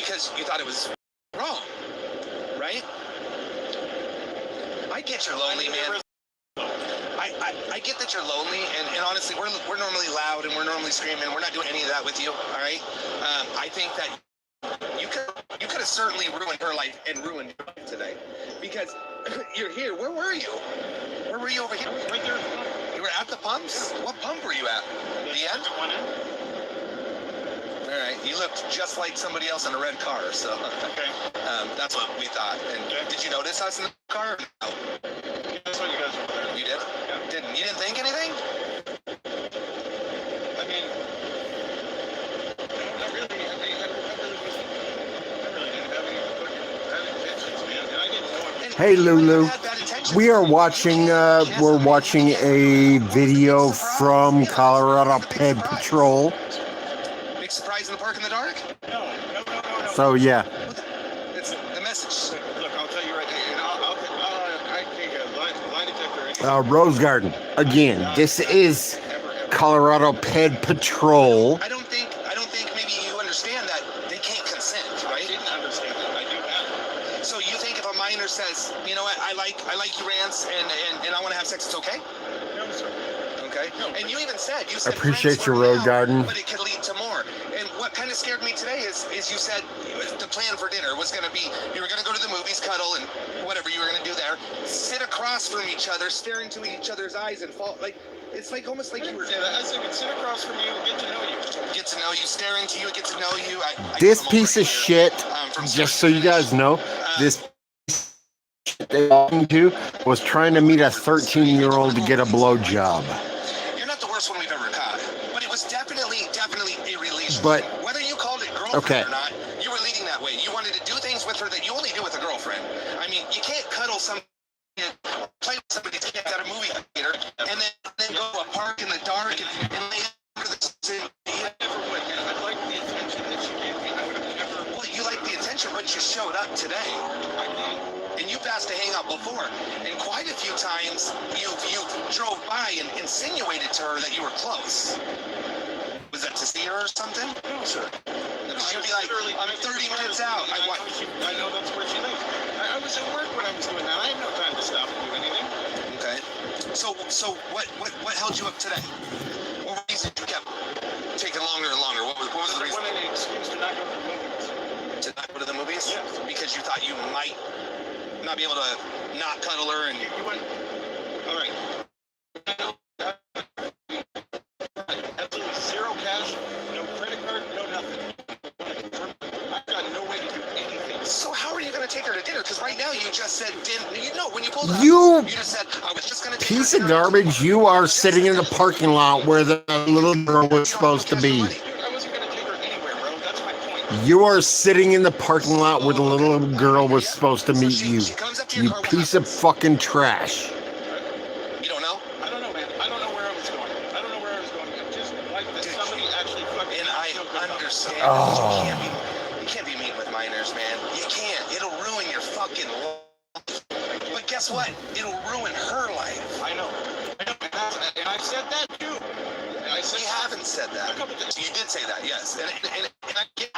because you thought it was wrong, right? I get you're lonely, man. I get that you're lonely, and honestly, we're normally loud and we're normally screaming. We're not doing any of that with you, all right? I think that you could have certainly ruined her life and ruined your life today, because you're here. Where were you? Where were you over here? Right there. You were at the pumps? What pump were you at? The end? All right. You looked just like somebody else in a red car, so Okay. that's what we thought. And Okay. did you notice us in the car? No. That's what you guys were there. You did? Yeah. You didn't think anything? I mean, not really. I really didn't have any bad intentions, man. And I didn't know it. Hey Lulu, we are watching a video from Colorado Ped Patrol. Big surprise in the park in the dark? No. So yeah, It's the message. Look, I'll tell you right now, and I take a lie detector. Rose Garden again. This is Colorado Ped Patrol. I don't think maybe you understand that they can't consent, right? I didn't understand that. I do now. So you think if a minor says, you know what, I like you, Rance, and I want to have sex, it's okay? No, sir. Okay. And you even said Appreciate friends your for road now, garden. but it could lead to more. And what kind of scared me today is you said the plan for dinner was going to be you were going to go to the movies, cuddle, and whatever you were going to do there, sit across from each other, stare into each other's eyes, and fall like. It's like almost like you were. I said, sit across from you, get to know you. Get to know you, stare into you, get to know you. This piece of shit, just so you guys know, this they walked to was trying to meet a 13-year-old to get a blowjob. You're not the worst one we've ever caught, but it was definitely a relationship. But whether you called it girlfriend okay. or not, you were leading that way. You wanted to do things with her that you only do with a girlfriend. I mean, you can't cuddle somebody, play with somebody's kids at a movie theater, and then go to a park in the dark and lay under the sun. I never would, man. I like the attention that she gave me. I would have never. Well, you like the attention, but you showed up today. I did. And you've asked to hang out before, and quite a few times you drove by and insinuated to her that you were close. Was that to see her or something? No, sir. She'd be like, I'm 30 minutes out. I know that's where she lives. I was at work when I was doing that. I had no time to stop and do anything. Okay. So what held you up today? What reason you kept taking longer and longer? What was the reason? I wanted an excuse to not go to the movies. To not go to the movies? Yes. Because you thought you might not be able to not cuddle her and... You went, all right. Absolutely zero cash, no credit card, no nothing. I've got no way to do anything. So how are you going to take her to dinner? Because right now you just said dinner. You know, when you pulled up, You just said, I was just going to piece of garbage, you are sitting in the parking lot where the little girl was supposed to be. I wasn't going to take her anywhere, bro. That's my point. You are sitting in the parking lot where the little girl was supposed to meet you. You piece of fucking trash. You don't know? I don't know, man. I don't know where I was going. I just like that somebody actually fucking... And I understand Oh. that you can't be mean with minors, man. You can't. It'll ruin your fucking life. But guess what? It'll ruin her life. I know. And I said that too. I said We haven't said that. a couple times. You did say that, yes. And I get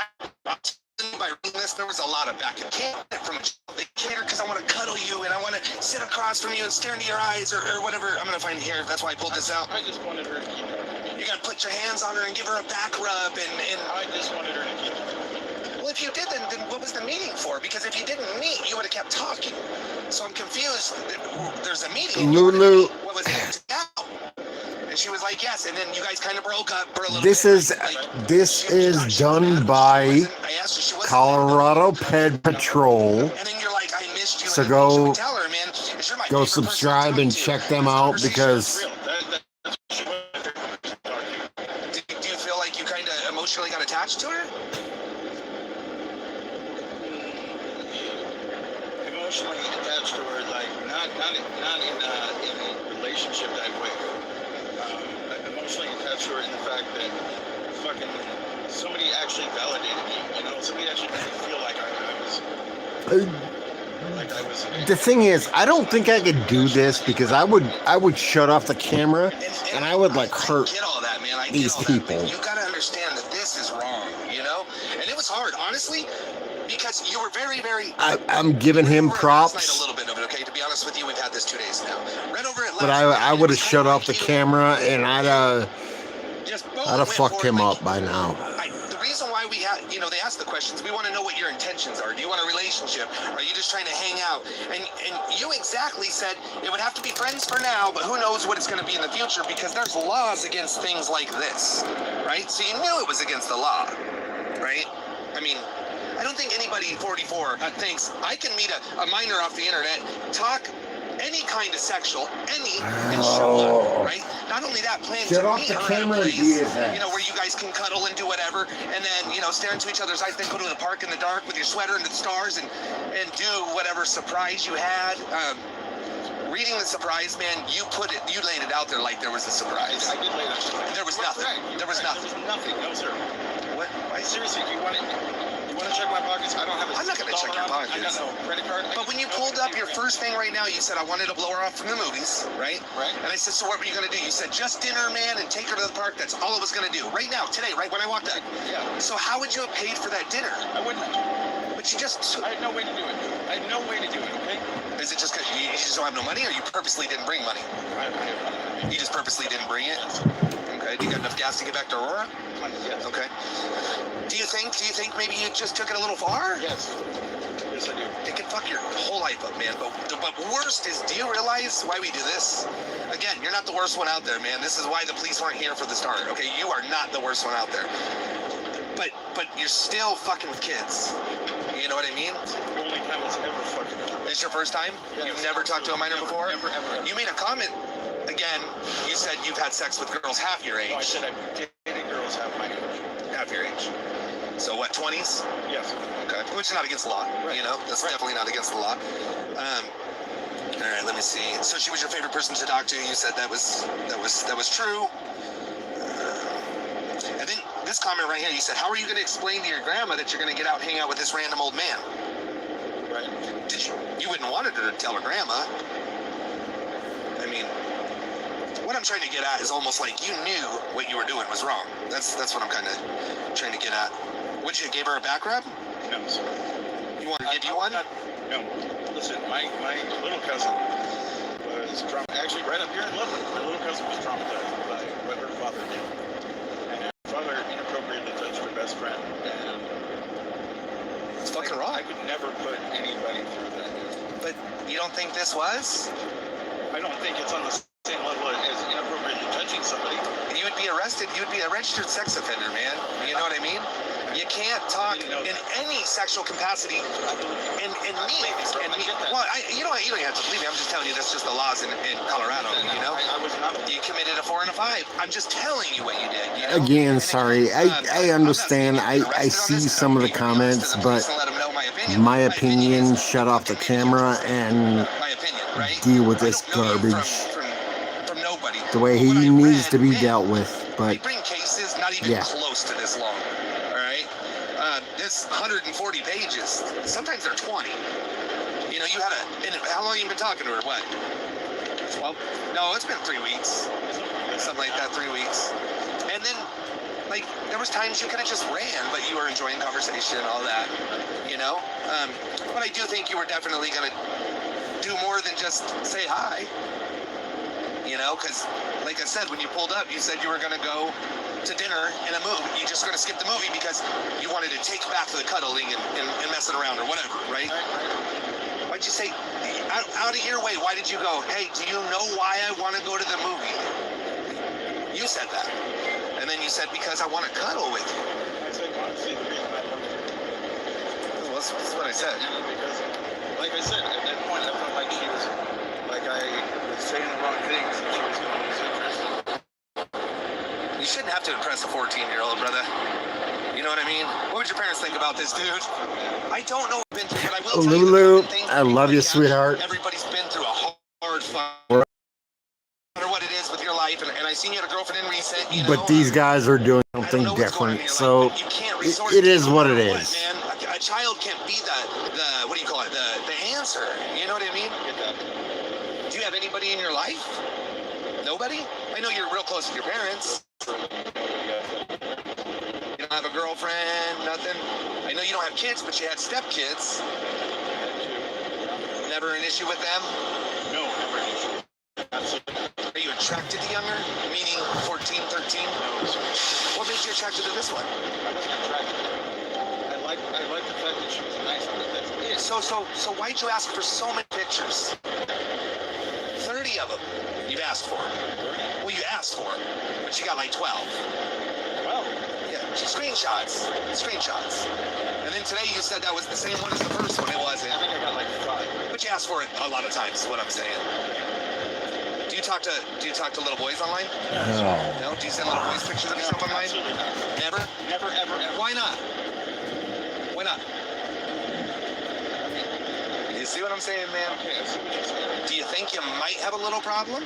by reading this, there was a lot of back and forth from they care because I want to cuddle you and I want to sit across from you and stare into your eyes or whatever. I'm going to find it here. That's why I pulled this out. I just wanted her to keep talking. You got to put your hands on her and give her a back rub and I just wanted her to keep talking. well, if you did, then what was the meeting for? Because if you didn't meet, you would have kept talking. So I'm confused. There's a meeting. Lulu. What was it? And she was like, yes. And then you guys kind of broke up for a little This bit. is done by Colorado Ped Patrol. And then you're like, I missed you. So and go- then you should tell her, man, you're my Go favorite person to subscribe talk and to. check them out because Do you feel like you kind of emotionally got attached to her? Emotionally attached to her, like not in a relationship that way. Emotionally attached to her in the fact that fucking somebody actually validated me. You know, somebody actually made me feel like I was. the thing is, I don't think I could do this because I would shut off the camera and I would like hurt I get all that, man. I these get all that, people. but you got to understand that this is wrong, you know? And it was hard. Honestly, honestly, because you were very, very. I'm giving him Last night a props, little bit of it, okay? To be honest with you, we've had this 2 days now. Read over it last but night, I and it would have was shut kinda off the like you camera and just boom, I'd have went fucked for it him like- up by now. The reason why we have, they ask the questions, we want to know what your intentions are. Do you want a relationship? Are you just trying to hang out? And you exactly said it would have to be friends for now, but who knows what it's going to be in the future, because there's laws against things like this, right? So you knew it was against the law, right? I mean, I don't think anybody 44 thinks I can meet a minor off the internet, talk any kind of sexual, and show up, right? Not only that, plan Shut to off meet the her at a camera and place, be his ass. where you guys can cuddle and do whatever, and then, stare into each other's eyes, then go to the park in the dark with your sweater and the stars and do whatever surprise you had. Reading the surprise, man, you laid it out there like there was a surprise. I did lay that shit out. There was You're nothing. correct. There was You're nothing. correct. There was nothing. No, sir. What? Why? Seriously, you want to check my pockets? I don't have a I'm not gonna check your $1 on me. I pockets. got no credit card. But when you pulled up your first thing right now, you said, I wanted to blow her off from the movies, right? Right. And I said, so what were you going to do? You said, just dinner, man, and take her to the park. That's all I was going to do. Right now, today, right when I walked up. Yeah. So how would you have paid for that dinner? I wouldn't have. But you just... I had no way to do it. I had no way to do it, okay? Is it just because you just don't have no money, or you purposely didn't bring money? You just purposely didn't bring it? Okay. Do you got enough gas to get back to Aurora? Yes. Okay. Do you think maybe you just took it a little far? Yes. Yes, I do. It can fuck your whole life up, man. But worst is, do you realize why we do this? Again, you're not the worst one out there, man. This is why the police weren't here for the start. Okay, you are not the worst one out there. But you're still fucking with kids. You know what I mean? The only time it's ever fucking happened. It's your first time? Yes. You've never talked to a minor Never, before? Never, ever. You made a comment. Again, you said you've had sex with girls half your age. No, I said I've dated girls half my age. Half your age. So what, 20s? Yes. Okay. Which is not against the law. Right. That's definitely not against the law. All right, let me see. So she was your favorite person to talk to. You said that was true. And then this comment right here, you said, how are you going to explain to your grandma that you're going to get out and hang out with this random old man? Right. You wouldn't want her to tell her grandma. I mean, what I'm trying to get at is almost like you knew what you were doing was wrong. That's what I'm kind of trying to get at. Would you give her a back rub? No, sir. You want to give you one? No. Listen, my little cousin was actually right up here in Loveland. My little cousin was traumatized by what her father did. And her father inappropriately touched her best friend. And It's fucking wrong. I could never put anybody through that. But you don't think this was? I don't think it's on the same level as inappropriately touching somebody. You would be arrested. You would be a registered sex offender, man. You know what I mean? You can't talk in any sexual capacity. And me. Well, you don't have to believe me. I'm just telling you that's just the laws in Colorado. I was not. You committed a 4 and a 5. I'm just telling you what you did. You know? Again, sorry. I understand. I see some of the comments, but my opinion, shut off the camera and my opinion, right? deal with I this don't know you garbage from nobody. the way he But what I needs read, to be man, dealt with. They But bring cases not even yeah. close to this long. All right, this 140 pages. Sometimes they're 20. You had and how long you been talking to her? What? 12? No, it's been 3 weeks. Something like that. 3 weeks. And then, there was times you could have just ran, but you were enjoying conversation and all that. But I do think you were definitely gonna do more than just say hi. Because, like I said, when you pulled up, you said you were gonna go to dinner and a movie. You're just gonna skip the movie because you wanted to take back the cuddling and messing around or whatever, right? Why'd you say, out of your way, why did you go, hey, do you know why I want to go to the movie? You said that. And then you said, because I want to cuddle with you. I said, honestly, the reason I wanted to. Well, that's what I said. Because, like I said, at that point, I felt like she was, like I was saying the wrong things, and she was going to lose interest. You shouldn't have to impress a 14-year-old, brother. You know what I mean? What would your parents think about this, dude? I don't know, but I will tell you Lulu, the thing, I love you, sweetheart. Everybody's been through a hard fight. No matter what it is with your life, and I seen you had a girlfriend in recent, But these guys are doing something different, so it is what it is. Man, a child can't be the what do you call it? The answer. You know what I mean? Do you have anybody in your life? Nobody? I know you're real close with your parents. You don't have a girlfriend, nothing. I know you don't have kids, but you had stepkids. Never an issue with them? No, never an issue. Absolutely. Are you attracted to younger? Meaning 14, 13? What made you attracted to this one? I wasn't attracted to her. I like the fact that she was nice, but that's it. So why'd you ask for so many pictures? 30 of them you've asked for. Well, you asked for, but you got like 12. Well, Yeah, screenshots. And then today you said that was the same one as the first one. It wasn't. I think I got like 5. But you asked for it a lot of times, is what I'm saying. Do you talk to little boys online? Oh. No? Do you send little boys pictures of yourself online? Absolutely not. Never? Never, ever, ever. Why not? Why not? You see what I'm saying, man? Okay, I see what you're saying. Do you think you might have a little problem?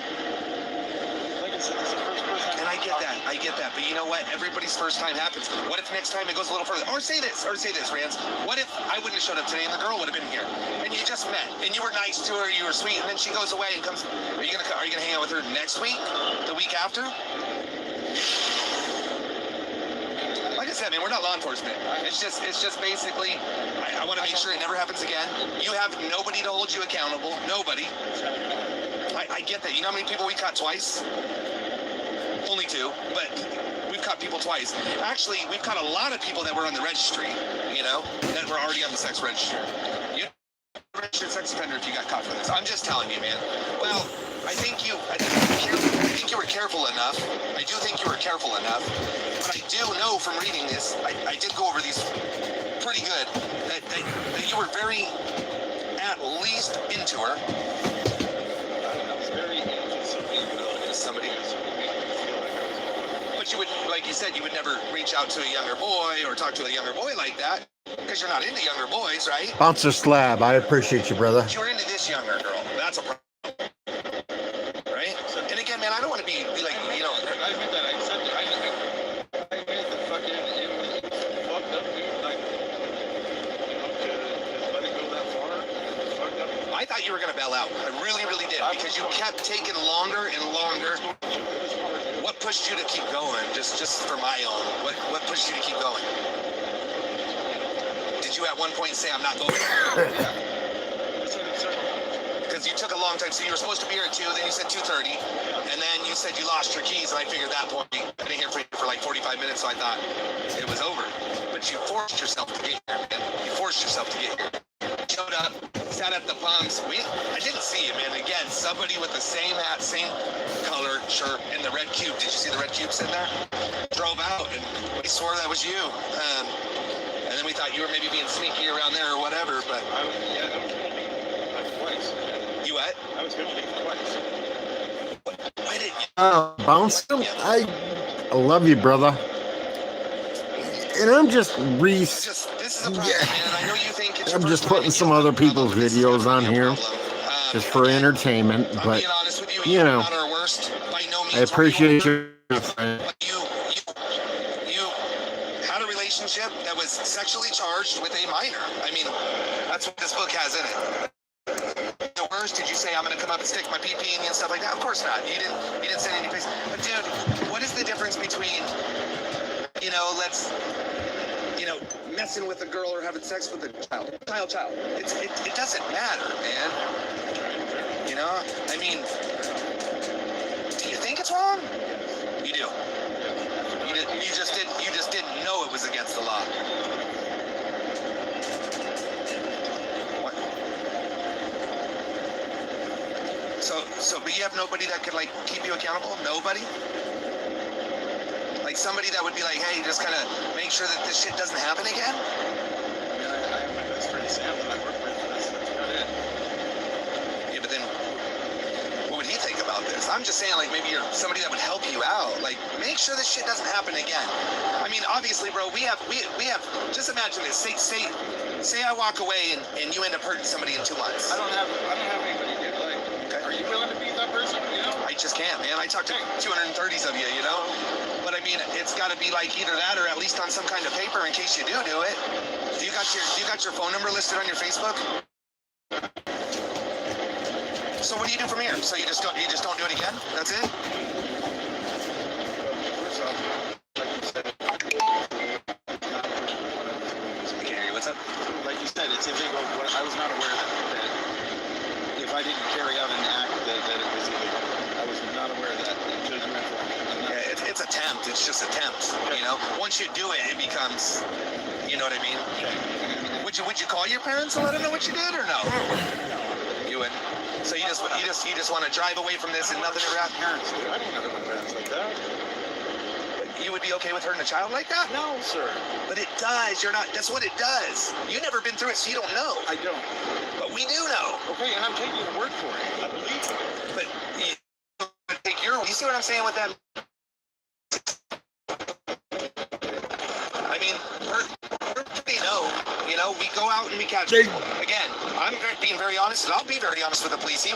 Like I said, this is the first person. And I get that. But you know what? Everybody's first time happens. What if next time it goes a little further? Or say this, Rance. What if I wouldn't have showed up today and the girl would have been here? And you just met, and you were nice to her, you were sweet, and then she goes away and comes. Are you gonna hang out with her next week? The week after? Like I said, man, we're not law enforcement. It's just basically, I want to make sure it never happens again. You have nobody to hold you accountable. Nobody. I get that. You know how many people we caught twice? Only 2, but we've caught people twice. Actually, we've caught a lot of people that were on the registry, you know, that were already on the sex registry. You'd be a registered sex offender if you got caught for this. I'm just telling you, man. Well, I think you were careful enough. I do think you were careful enough. But I do know from reading this, I did go over these pretty good, that you were very, at least into her. I was very into somebody. But you would, like you said, you would never reach out to a younger boy or talk to a younger boy like that because you're not into younger boys, right? Bouncer Slab, I appreciate you, brother. But you were into this younger girl. That's a problem. Right? And again, man, I don't want to be like, you know. I admit that. I admit the fucking, it was fucked up, dude. Like, you know, to let it go that far, it was fucked up. I thought you were going to bail out. I really, really did because you kept taking longer and longer. What pushed you to keep going? Just for my own. What pushed you to keep going? Did you at one point say, I'm not going? Because you took a long time. So you were supposed to be here at 2, then you said 2:30, and then you said you lost your keys, and I figured at that point, I didn't hear from you for like 45 minutes, so I thought it was over. But you forced yourself to get here, man. You forced yourself to get here. Showed up, sat at the pumps. I didn't see you, man. Again, somebody with the same hat, same color shirt, and the red cube. Did you see the red cubes in there? Drove out, and we swore that was you. And then we thought you were maybe being sneaky around there or whatever, but... I was going to leave like twice. You what? I was going to leave twice. Why didn't you? Bouncer, I love you, brother. And I'm just This is a problem, man. I know you think it's I'm just putting some other people's videos on here just for entertainment, I'm but being honest with you, you know, not our worst. By no means I appreciate are we you, friend. But you had a relationship that was sexually charged with a minor. I mean, that's what this book has in it. The worst, did you say I'm going to come up and stick my pee-pee in you and stuff like that? Of course not. You didn't send any place. But dude, what is the difference between, messing with a girl or having sex with a child? It doesn't matter, man. You know? I mean, do you think it's wrong? You do. You just didn't know it was against the law. What? But you have nobody that could keep you accountable? Nobody? Like somebody that would be like, hey, just kind of make sure that this shit doesn't happen again? I have my best friend Sam that I work with. That's about it. Yeah, but then what would he think about this? I'm just saying, maybe you're somebody that would help you out. Make sure this shit doesn't happen again. I mean, obviously, bro, we have. Just imagine this. Say I walk away and you end up hurting somebody in 2 months. I don't have anybody, dude. Okay. Are you willing to be that person? You know? I just can't, man. I talked to 230s of you, you know? But I mean, it's got to be either that or at least on some kind of paper in case you do it. Do you got your phone number listed on your Facebook? So what do you do from here? So you just don't do it again? That's it? First off, like you said, you said, it's illegal. I was not aware that if I didn't carry out an act that it was illegal. I was not aware of that until you informed me. Yeah, it's attempt. It's just attempt. You know, once you do it, it becomes. You know what I mean? Okay. Would you call your parents and let them know what you did, or no? You would. So you just want to drive away from this and nothing ever happen. Parents do. I don't have my parents like that. You would be okay with hurting a child like that? No, sir. But it does. You're not. That's what it does. You've never been through it, so you don't know. I don't. But we do know. Okay, and I'm taking your word for it. I believe you. But you take your. You see what I'm saying with that? I mean, we know. You know, we go out and we catch people. Again, I'm being very honest, and I'll be very honest with the police. He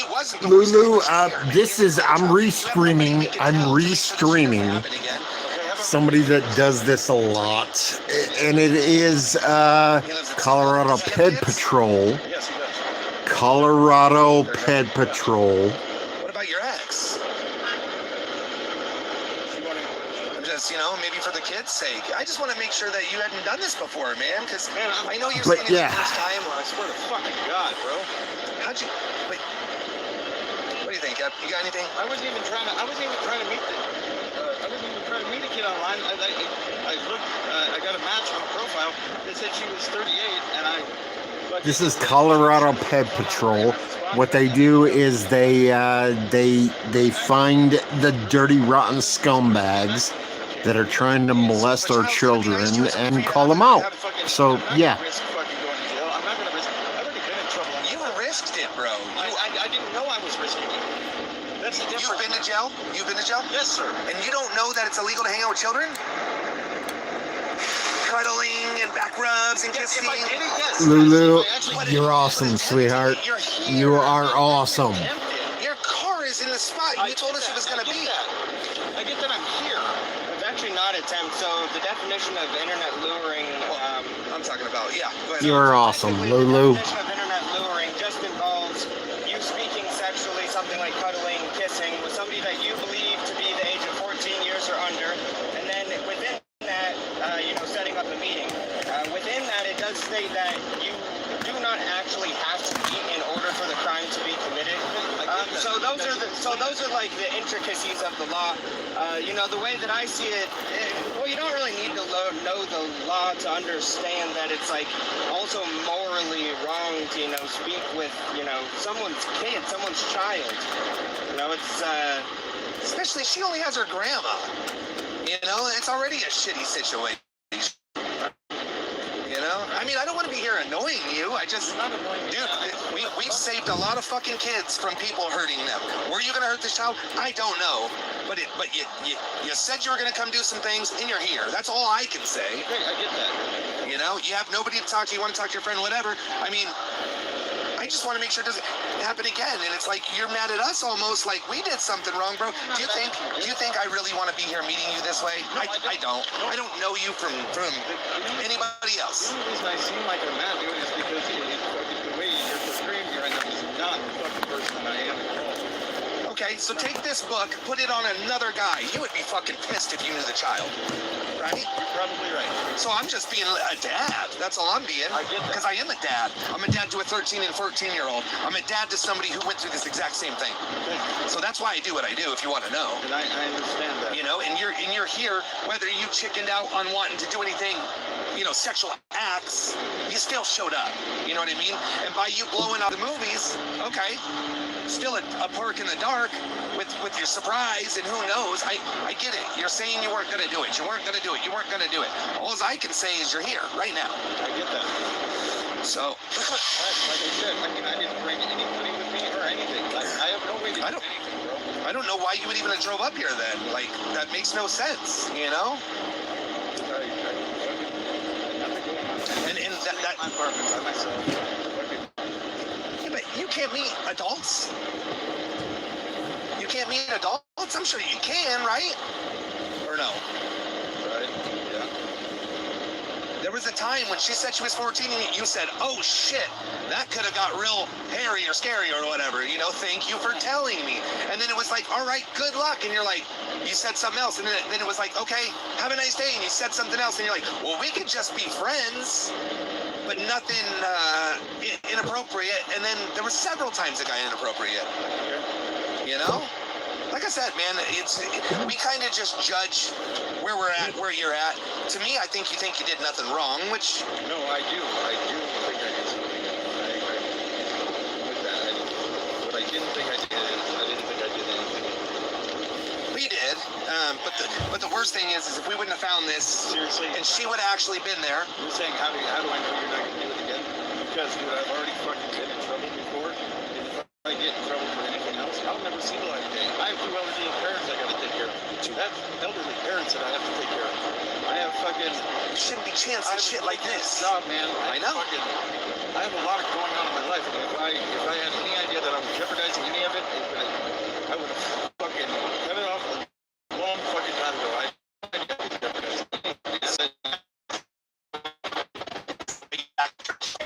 wasn't the worst Lulu, person here. this is, I'm re-streaming somebody that does this a lot, and it is Colorado Ped Patrol. Yes, he does. Colorado Ped Patrol. What about your ex? You want to... I'm just, you know, maybe for the kids' sake. I just want to make sure that you hadn't done this before, man, because I know you're But saying yeah. it's the first time. I swear to fucking God, bro. How'd you... Wait. What do you think, Eb? You got anything? I wasn't even trying to meet a kid online. I looked, I got a match on a profile that said she was 38, and This is Colorado Ped Patrol. What they do is they find the dirty, rotten scumbags that are trying to molest our children and call them out. So, yeah. I'm not gonna risk. I've already been in trouble. You risked it, bro. I didn't know I was risking it. That's the difference. You've been to jail? You've been to jail? Yes, sir. And you don't know that it's illegal to hang out with children? Cuddling and back rubs and kissing. If I did it, yes. Lulu, I actually- you're awesome, sweetheart. You're here. You are awesome. Your car is in the spot you told us it was going to be. I get that I'm here. It's actually not attempt. So the definition of internet luring, I'm talking about, yeah, go ahead. You're awesome, basically Lulu. The definition of internet luring just involves you speaking sexually, something like cuddling, kissing, with somebody that you believe to be the age of 14 years or under, and then within that, setting up a meeting. Within that, it does state that you do not actually have to meet in order for the crime to be committed. So those are like the intricacies of the law. The way that I see it, you don't really need to know the law to understand that it's like also morally wrong to speak with someone's kid, someone's child. It's Especially, she only has her grandma. It's already a shitty situation. I mean, I don't want to be here annoying you. Dude, we've saved a lot of fucking kids from people hurting them. Were you gonna hurt this child? I don't know. But you said you were gonna come do some things, and you're here. That's all I can say. Okay, I get that. You have nobody to talk to. You want to talk to your friend, whatever. I mean, I just want to make sure it doesn't happen again. And it's like you're mad at us almost, like we did something wrong, bro. Do you think I really want to be here meeting you this way? No, I don't. I don't know you from anybody else. The only reason I seem like I'm mad, dude, is because the way you're portraying me right now is not the fucking person that I am at all. Okay, so take this book, put it on another guy. You would be fucking pissed if you knew the child, right? You're probably right. So I'm just being a dad. That's all I'm being. I get that. Because I am a dad. I'm a dad to a 13 and 14-year-old. I'm a dad to somebody who went through this exact same thing. So that's why I do what I do, if you want to know. And I understand that. And you're here, whether you chickened out on wanting to do anything, sexual acts, you still showed up. You know what I mean? And by you blowing out the movies, okay, still a perk in the dark with your surprise, and who knows? I get it. You're saying you weren't gonna do it. You weren't gonna do it. You weren't gonna do it. All I can say is you're here right now. I get that. So, like I said, I didn't bring any money with me or anything. I have no way to do anything, bro. I don't know why you would even have drove up here then. Like, that makes no sense, And that my apartment by myself. Yeah, but you can't meet adults. You can't meet adults? I'm sure you can, right? Or no? Right? Yeah. There was a time when she said she was 14 and you said, oh shit, that could have got real hairy or scary or whatever. Thank you for telling me. And then it was like, all right, good luck. And you're like, you said something else. And then it was like, okay, have a nice day. And you said something else. And you're like, well, we could just be friends. but nothing inappropriate. And then there were several times it got inappropriate. You know? Like I said, man, we kind of just judge where we're at, where you're at. To me, I think you did nothing wrong, which... No, I do think I did something. With that, what I didn't think I did is I didn't think I did anything. We did, but the worst thing is if we wouldn't have found this, Seriously? and she would have actually been there. You're saying how do I know you're not going to do it again? Because, dude, I've already fucking been in trouble before. And if I get in trouble for anything else, I'll never see the light of day. I have 2 elderly parents I got to take care of. 2 elderly parents that I have to take care of. I have fucking... You shouldn't be chancing shit like this. Job, man. I know. I have a lot of going on in my life. And if I had any idea that I was jeopardizing any of it, I would have fucking cut it off a long fucking time ago.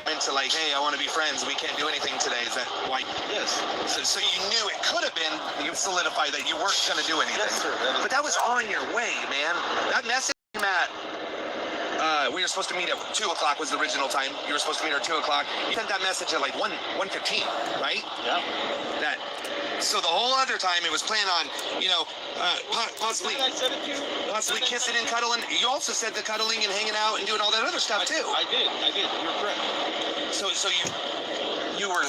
Into like, hey, I want to be friends. We can't do anything today. Is that why? Yes. So you knew it could have been. You solidified that you weren't going to do anything. Yes, sir. But that was on your way, man. That message, Matt. We were supposed to meet at 2 o'clock was the original time. You were supposed to meet at 2 o'clock. You sent that message at like 1:15, right? Yeah. That. So the whole other time it was planned on, you know, possibly I said it too. possibly kissing and cuddling. You also said the cuddling and hanging out and doing all that other stuff too. I did. You're correct. So you were.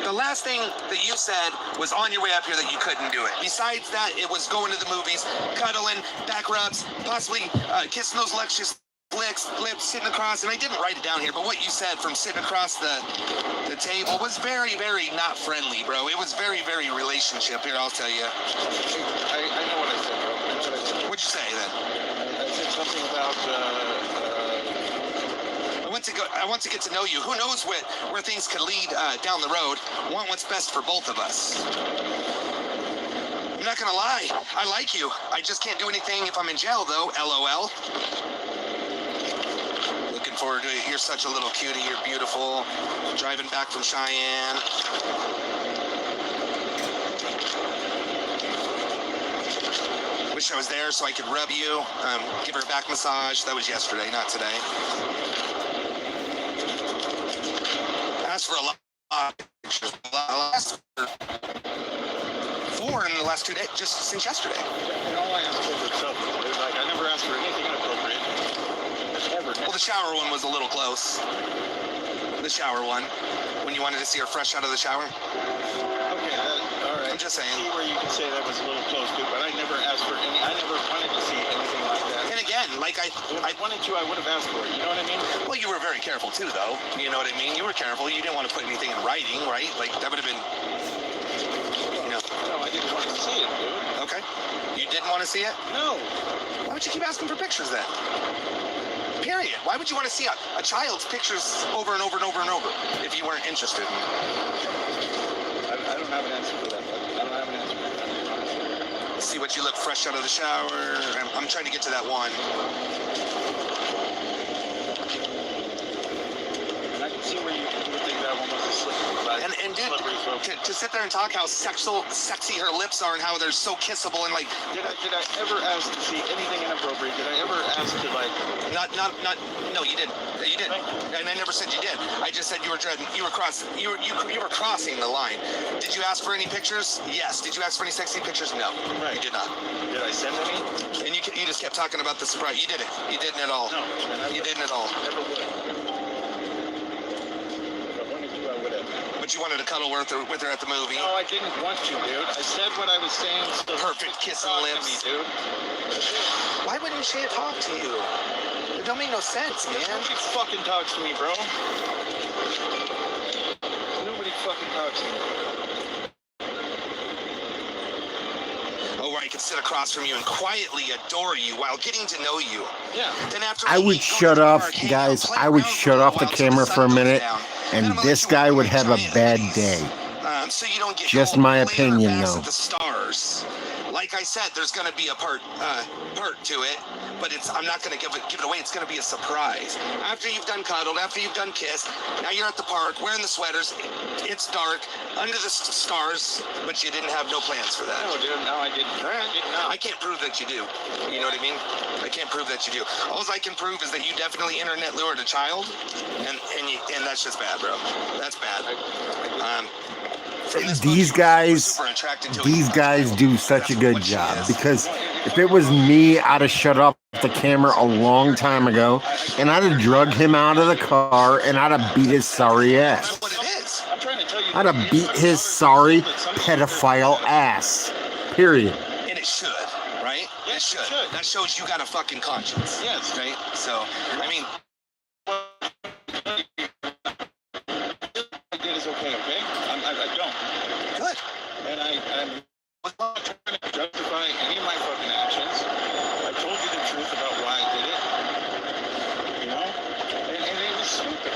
The last thing that you said was on your way up here that you couldn't do it. Besides that, it was going to the movies, cuddling, back rubs, possibly kissing those luscious lips, sitting across. And I didn't write it down here, but what you said from sitting across the table was very, very not friendly, bro. It was very, very relationship. Here, I'll tell you. I know what I said, bro. What'd you say then? I said something about. I want to get to know you. Who knows where things could lead down the road. Want what's best for both of us. I'm not gonna lie. I like you. I just can't do anything if I'm in jail, though. LOL. Looking forward to it. You're such a little cutie. You're beautiful. Driving back from Cheyenne. Wish I was there so I could rub you, give her a back massage. That was yesterday, not today. Asked for a lot of pictures. Last 4 in the last 2 days, just since yesterday. And all I asked for was itself. Like, I never asked for anything inappropriate. Ever. Well, the shower one was a little close. The shower one. When you wanted to see her fresh out of the shower. Okay, all right. I'm just saying. I see where you can say that was a little close to, but I never asked for any. I never wanted to see anything like that. And again, like If I wanted to, I would have asked for it. You know what I mean? well, you were very careful too, though. You know what I mean? You were careful. You didn't want to put anything in writing, right? Like, that would have been, you know. No, I didn't want to see it, dude. Okay. You didn't want to see it? No. Why would you keep asking for pictures then? Period. Why would you want to see a child's pictures over and over and over and over if you weren't interested? I don't have an answer for that. I don't have an answer for that. See what you look fresh out of the shower. I'm trying to get to that one. And I can see where you would think that one was a slippery. And dude, to sit there and talk how sexy her lips are and how they're so kissable and like. Did I ever ask to see anything inappropriate? Did I ever ask to like? No, you didn't. You didn't. And I never said you did. I just said you were crossing the line. Did you ask for any pictures? Yes. Did you ask for any sexy pictures? No. Right. You did not. Did I send any? And you just kept talking about the surprise. You didn't. You didn't at all. No. You didn't at all. Never would. If I wanted to, I would have. But you wanted to cuddle with her at the movie. No, I didn't want to, dude. I said what I was saying. So Perfect kissing talk lips. to me, dude. Why wouldn't she talk to you? It don't make no sense, man. Nobody fucking talks to me, bro. Nobody fucking talks to me. Oh, where I could sit across from you and quietly adore you while getting to know you. Yeah. Then after I we would eat, go shut to the off, park, hang guys. out, play I would around shut for a off the while till camera sun for a goes minute, down. and Then I'm gonna this let you guy walk would my have a giant bad face. day. So you don't get Just cold my later opinion, past though. at the stars. Like I said, there's going to be a part to it, but I'm not going to give it away. It's going to be a surprise. After you've done cuddled, after you've done kissed, now you're at the park wearing the sweaters. It's dark under the stars, but you didn't have no plans for that. No, dude, no, I didn't. All right. I did not. I can't prove that you do. You know what I mean? I can't prove that you do. All I can prove is that you definitely internet lured a child, and that's just bad, bro. That's bad. From this These book, guys, super attracted to these it. guys do such a That's good what she job, is. because if it was me, I'd have shut off the camera a long time ago, and I'd have drugged him out of the car, and I'd have beat his sorry ass. That's what it is. I'm trying to tell you. I'd have beat his sorry pedophile ass. Period. And it should, right? Yes, it it should. should. That shows you got a fucking conscience. Yes. Right? So, I mean, I did is okay, okay? I don't. good. And I'm not trying to justify any of my fucking actions. I told you the truth about why I did it. You know? And it was stupid.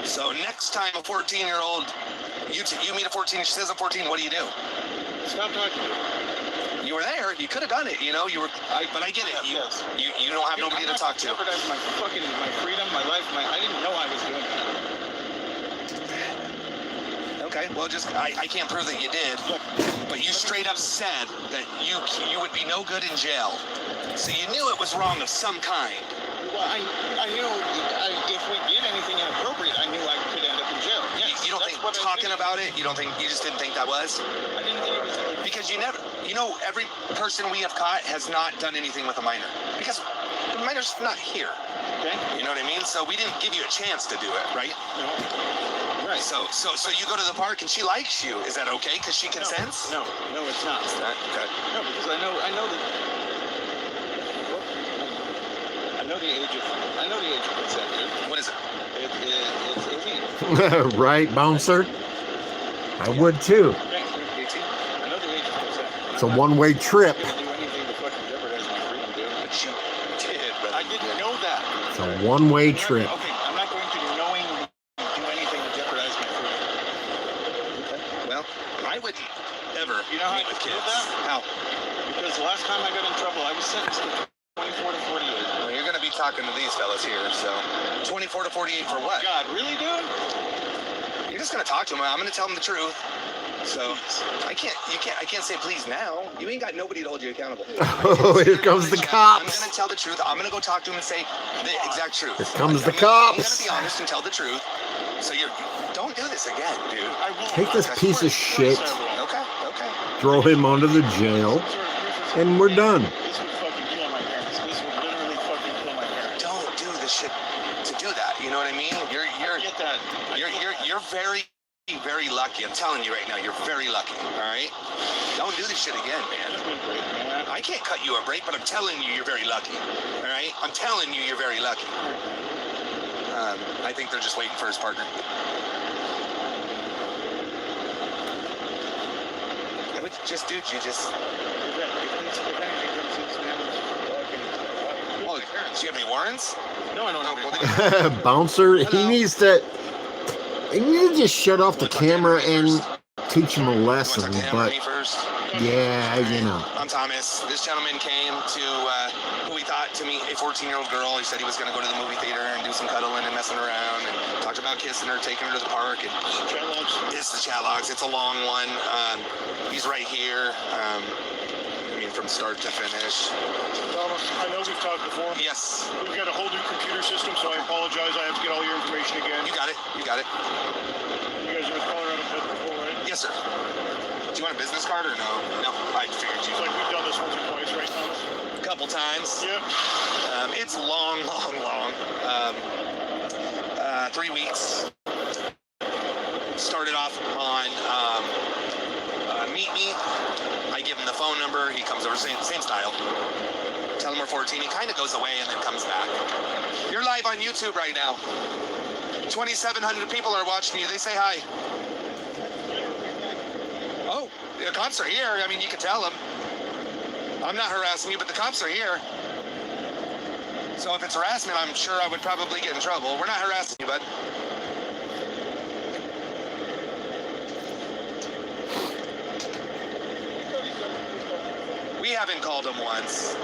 So next time a 14-year-old, you meet a 14, she says I'm 14, what do you do? Stop talking to me. You were there. You could have done it. You know, but I get it. Yes. You don't have nobody to talk to. Jeopardize my freedom, my life, I didn't know I was doing that. Okay, well, I can't prove that you did, but you straight up said that you would be no good in jail. So you knew it was wrong of some kind. Well, I knew if we did anything inappropriate, I knew I could end up in jail. Yes, You don't that's think what I talking did. about it, you just didn't think that was? I didn't think it was. Because every person we have caught has not done anything with a minor. Because the minor's not here. Okay. You know what I mean? So we didn't give you a chance to do it, right? No. Right. So you go to the park and she likes you. Is that okay? Because she consents? No, it's not. Okay. No, because I know the age of consent, dude. What is it? It's 18. Right, bouncer? I would too. Okay, 18. I know the age of consent. It's a one-way trip. I'm not gonna do anything to fucking jeopardize my freedom, dude. But you did, brother. I didn't know that. It's a one-way trip. Okay, I'm not going to knowingly do anything to jeopardize my freedom. Well, I wouldn't ever You know how meet I with feel kids. that? How? Because the last time I got in trouble, I was sentenced to 24 to 48. Well, you're going to be talking to these fellas here, so 24 to 48 for what? God, really, dude? You're just going to talk to them. I'm going to tell them the truth. So I can't say please now. You ain't got nobody to hold you accountable. Oh, here comes the I'm cops. going to tell the truth. I'm going to go talk to him and say the exact truth. Here comes the I'm going to cops. be honest and tell the truth. So don't do this again, dude. I won't. Take this piece of shit, Okay. throw him onto the jail, and we're done. This would fucking kill my parents. This would literally fucking kill my parents. Don't do the shit to do that. You know what I mean? I get that. You're very, very lucky. I'm telling you right now, you're very lucky. All right? Don't do this shit again, man. It's been great, man. I can't cut you a break, but I'm telling you, you're very lucky. All right? I'm telling you, you're very lucky. I think they're just waiting for his partner. Just, dude, you just. Oh, do you have any warrants? No, I don't know. Well, then- Bouncer, he needs to just shut off the camera and teach him a You want to lesson. talk to him or But me first? yeah, you know. I'm Thomas. This gentleman came to who we thought to meet a 14-year-old girl. He said he was going to go to the movie theater and do some cuddling and messing around, and talked about kissing her, taking her to the park. And it's the chat logs. It's a long one. He's right here. From start to finish. Thomas, I know we've talked before. Yes, We've got a whole new computer system, so I apologize. I have to get all your information again. you got it. You got it. You guys are with Colorado Pet before, right? Yes, sir. Do you want a business card or no? No, I figured you. It's like we've done this once or twice, right, Thomas? A couple times. Yeah. It's long. 3 weeks. Started off on Meet Me. I give him the phone number. He comes over, same style. Tell him we're 14. He kind of goes away and then comes back. You're live on YouTube right now. 2,700 people are watching you. They say hi. Oh, the cops are here. I mean, you can tell them. I'm not harassing you, but the cops are here. So if it's harassment, I'm sure I would probably get in trouble. We're not harassing you, bud. We haven't called him once.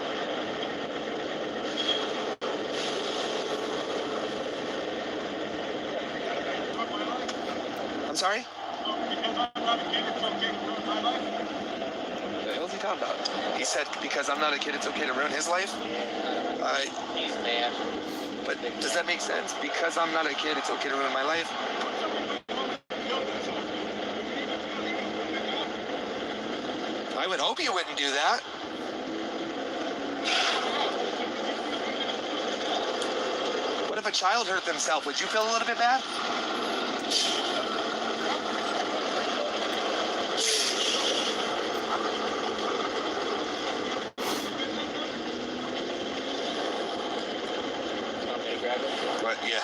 I'm sorry? What was he talking about? He said, because I'm not a kid, it's okay to ruin his life? He's mad. But does that make sense? Because I'm not a kid, it's okay to ruin my life? I would hope you wouldn't do that. What if a child hurt themselves? Would you feel a little bit bad? But yeah.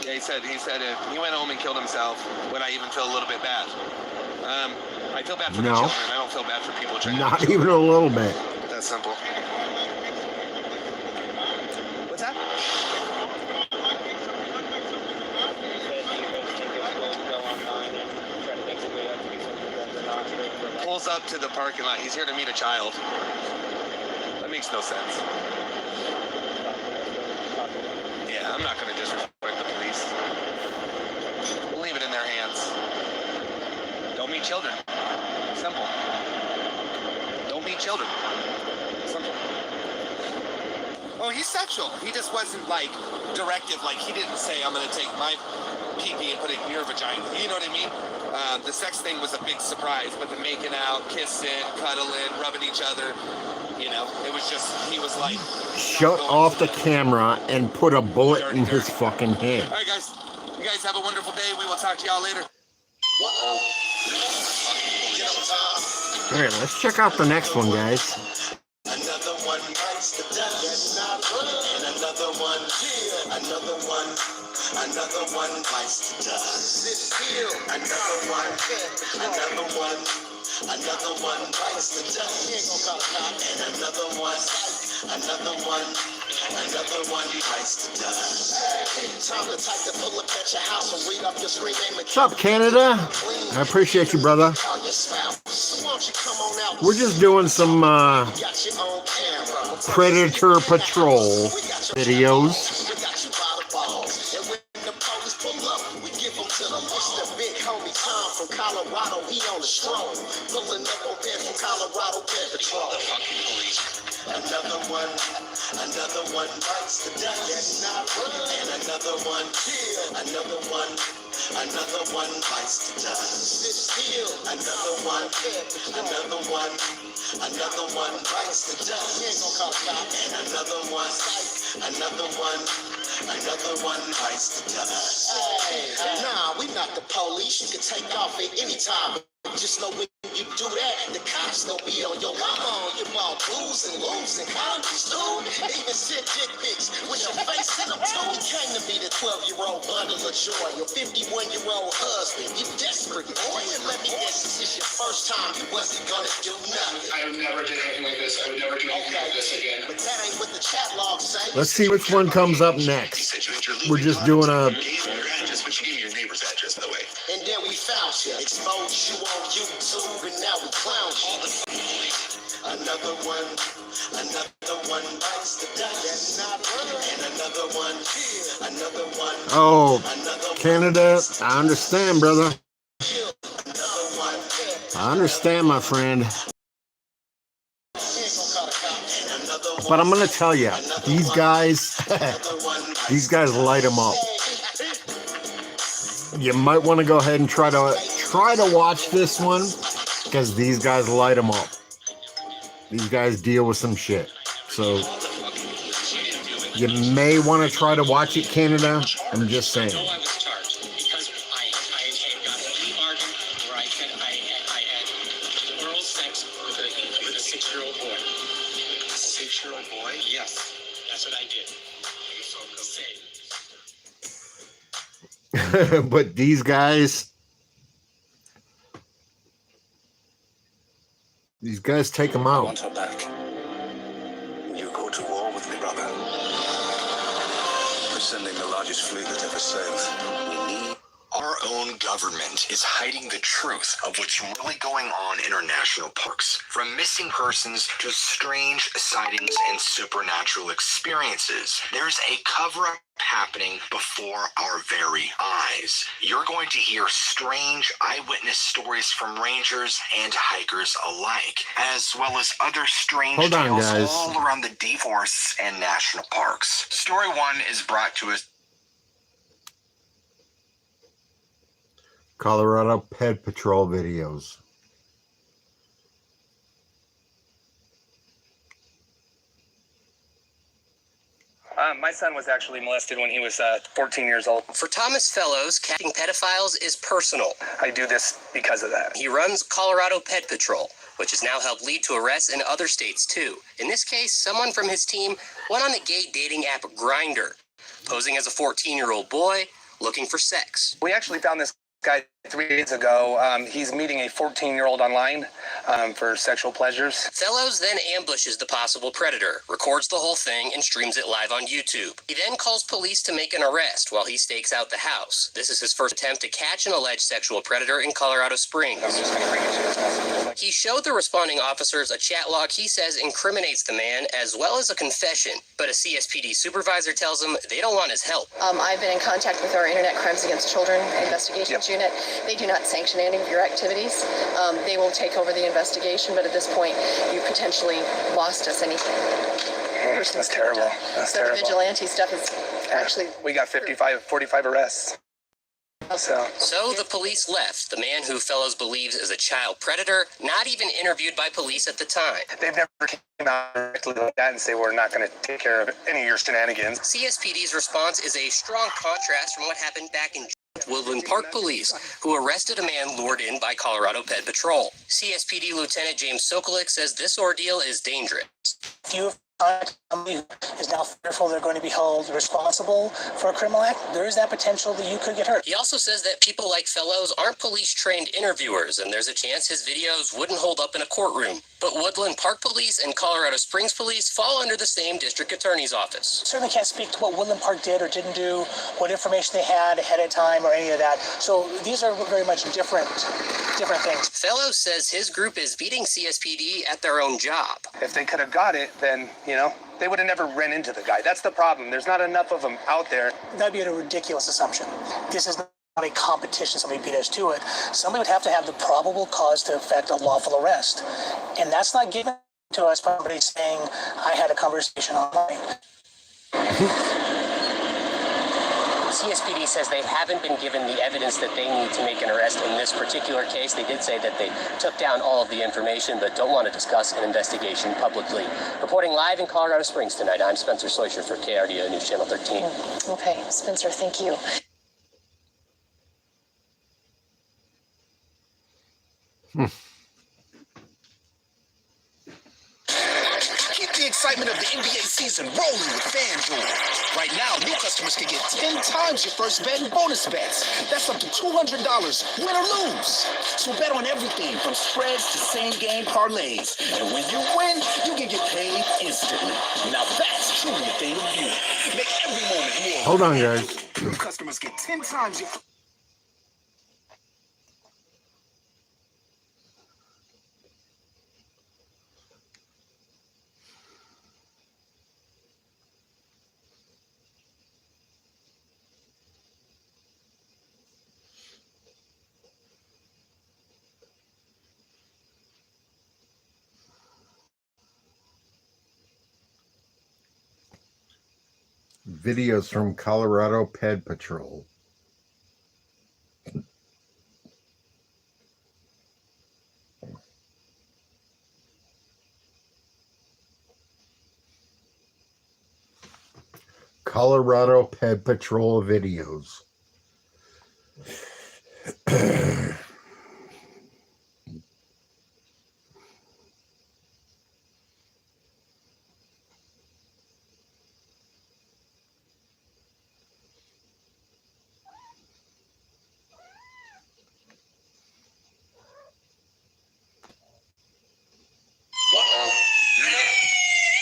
Yeah, he said if he went home and killed himself, would I even feel a little bit bad? I feel bad for the No. children. I don't feel bad for people trying Not to even a little bit. That's simple. What's that? Pulls up to the parking lot. He's here to meet a child. That makes no sense. Yeah, I'm not going to disrespect the police. We'll leave it in their hands. Don't meet children. Simple. Don't meet children. Simple. Oh, he's sexual. He just wasn't like directive. Like he didn't say, I'm going to take my pee-pee and put it in your vagina. You know what I mean? The sex thing was a big surprise, but the making out, kissing, cuddling, rubbing each other, you know, it was just, he was like... Shut off the camera and put a bullet in his fucking head. All right, guys. You guys have a wonderful day. We will talk to y'all later. All right, let's check out the next one, guys. Another one bites the dust. And another one, another one, another one bites the dust. Another one, another one, another one bites the dust. And another one, another one, another one bites the dust. Time to type to pull up at your house and read off your screen name. What's up, Canada? I appreciate you, brother. We're just doing some Predator Patrol videos. From Colorado, he on the stroll. Pulling up on Pet from Colorado, Pet Patrol. The fucking police. Another one bites the dust. And another one bites the dust. Another one bites the dust. And another one bites the dust. Nah, we not the police. You can take off at any time. Just know when you do that, the cops gonna be on your come on. You all losing condoms, dude. Even sent dick pics with your face in them too. You came to be the 12-year-old bundle of joy. Your 51-year-old husband. You desperate boy. And let me guess, this is your first time. You wasn't gonna do nothing. I would never do anything like this. I would never do anything like this again. But that ain't what the chat logs say. Let's see which one comes up next. We're just doing a... Gave me your address, but you gave me your neighbor's address, by the way. And then we found you, exposed you on YouTube, and now we clown you. Another one bites the dust. And another one. Oh, Canada, I understand, brother. I understand, my friend. But I'm going to tell you, these guys light them up. You might want to go ahead and try to watch this one, because these guys light them up. These guys deal with some shit. So you may want to try to watch it, Canada. I'm just saying. I was charged because I got a plea bargain where I had oral sex with a 6-year-old boy. A 6-year-old boy? Yes, that's what I did. So But these guys take them I out. want her back. You go to war with me, brother. sending the largest fleet that ever sailed. We need... Our own government is hiding the truth of what's really going on in our national parks. From missing persons to strange sightings and supernatural experiences, there's a cover-up happening before our very eyes. You're going to hear strange eyewitness stories from rangers and hikers alike, as well as other strange Hold on, tales guys. all around the deep forests and national parks. Story 1 is brought to us Colorado Ped Patrol videos. My son was actually molested when he was 14 years old. For Thomas Fellows, catching pedophiles is personal. I do this because of that. He runs Colorado Ped Patrol, which has now helped lead to arrests in other states too. In this case, someone from his team went on the gay dating app Grindr, posing as a 14-year-old boy looking for sex. We actually found this guy 3 days ago. He's meeting a 14-year-old online for sexual pleasures. Fellows then ambushes the possible predator, records the whole thing, and streams it live on YouTube. He then calls police to make an arrest while he stakes out the house. This is his first attempt to catch an alleged sexual predator in Colorado Springs. I'm just going to bring it to this message. He showed the responding officers a chat log he says incriminates the man, as well as a confession. But a CSPD supervisor tells him they don't want his help. I've been in contact with our Internet Crimes Against Children Investigations Unit. They do not sanction any of your activities. They will take over the investigation, but at this point, you potentially lost us anything. That's terrible. That's So terrible. the vigilante stuff is actually... We got 45 arrests. So the police left the man who Fellows believes is a child predator, not even interviewed by police at the time. They've never came out directly like that and say we're not going to take care of any of your shenanigans. CSPD's response is a strong contrast from what happened back in Woodland Park Police, who arrested a man lured in by Colorado Ped Patrol. CSPD Lieutenant James Sokolik says this ordeal is dangerous. If you find somebody who is now fearful they're going to be held responsible for a criminal act, there is that potential that you could get hurt. He also says that people like Fellows aren't police-trained interviewers, and there's a chance his videos wouldn't hold up in a courtroom. But Woodland Park Police and Colorado Springs Police fall under the same district attorney's office. Certainly can't speak to what Woodland Park did or didn't do, what information they had ahead of time or any of that. So these are very much different things. Fellows says his group is beating CSPD at their own job. If they could have got it, then, they would have never ran into the guy. That's the problem. There's not enough of them out there. That'd be a ridiculous assumption. This is not a competition, somebody beat us to it. Somebody would have to have the probable cause to effect a lawful arrest. And that's not given to us by somebody saying, I had a conversation online. CSPD says they haven't been given the evidence that they need to make an arrest in this particular case. They did say that they took down all of the information, but don't want to discuss an investigation publicly. Reporting live in Colorado Springs tonight, I'm Spencer Soysher for KRDO News Channel 13. Okay, Spencer, thank you. Keep the excitement of the NBA season rolling with FanDuel. Right now, new customers can get 10 times your first bet in bonus bets. That's up to $200, win or lose. So bet on everything from spreads to same-game parlays. And when you win, you can get paid instantly. Now that's truly a thing of beauty. Make every moment more. Hold on, guys. New customers get 10 times your... Videos from Colorado Ped Patrol. Colorado Ped Patrol videos.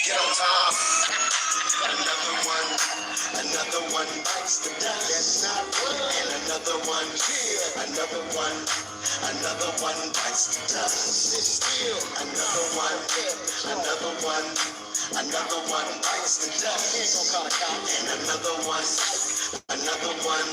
Get on top. Another one one, yeah, another one. Another one bites the dust. Sit still. Another one, yeah, another one. Another one bites the dust. And another one. Another one.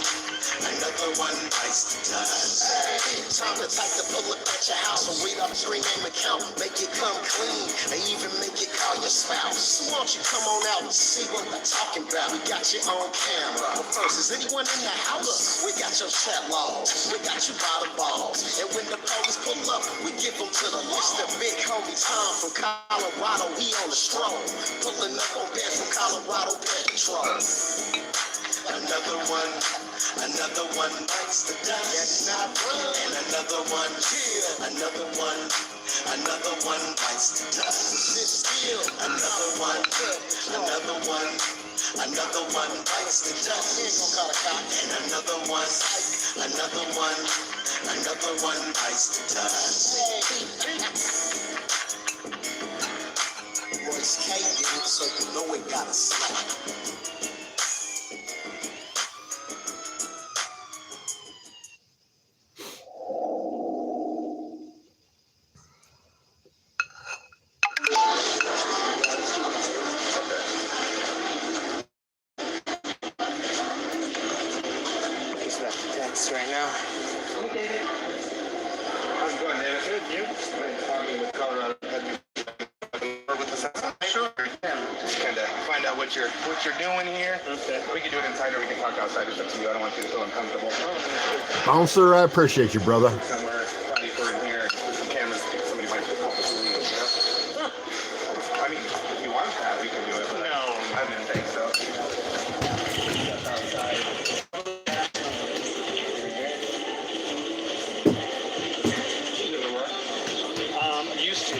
Another one bites the dust. Hey, time to take the bullet at your house and read up your name account. Make it come clean. They even make it call your spouse. So why don't you come on out and see what we're talking about? We got you on camera. But first, is anyone in the house? We got your chat logs. We got you by the balls. And when the police pull up, we give them to the list of big homie Tom from Colorado. He on the stroll. Pulling up on bed from Colorado Patrol. Another one bites the dust. That's not real. And another one, yeah, another one bites the dust. Sit still. Another one, yeah, another one bites the dust. And another one bites the dust. Royce K did it, so you know it got a slap. He's about to text right now. How's it going, David? Good, you? I'm talking with Colorado. With the sure. Just kind of find out what you're doing here. Okay. We can do it inside or we can talk outside. It's up to you. I don't want you to feel uncomfortable. Bouncer, I appreciate you, brother. Somewhere probably for in here with some cameras. Somebody might pick up the screen, you know? I mean, if you want that, we can do it. But no, I didn't think so. Used to.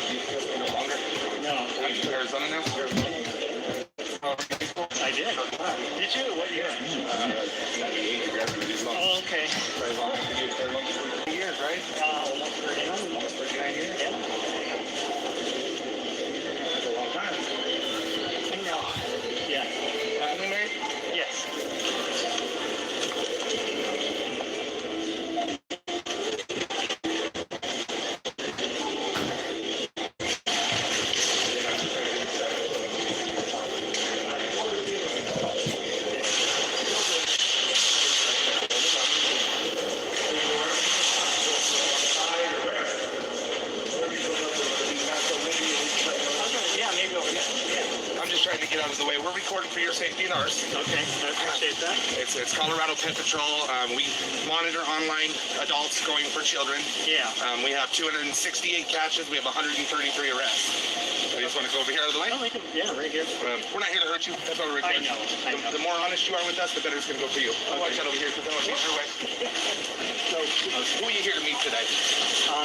No longer. No. Are you from Arizona now? I did. Did you? What year? 98. You graduated this month. Oh, okay. Very long. Very long. Years, right? Almost 39. Almost 39 years. Yeah. That's a long time. I know. Yeah. Happily married? Yes. Yeah, maybe over here. Yeah. I'm just trying to get out of the way. We're recording for your safety and ours. Okay, I appreciate that. It's Colorado Pet Patrol. We monitor online adults going for children. Yeah. We have 268 catches. We have 133 arrests. I just want to go over here out of the way. Oh, we can, yeah, right here. We're not here to hurt you. That's what we're I recording. know. The more honest you are with us, the better it's going to go for you. I'll watch out over here because I want to get your way. So, who are you here to meet today?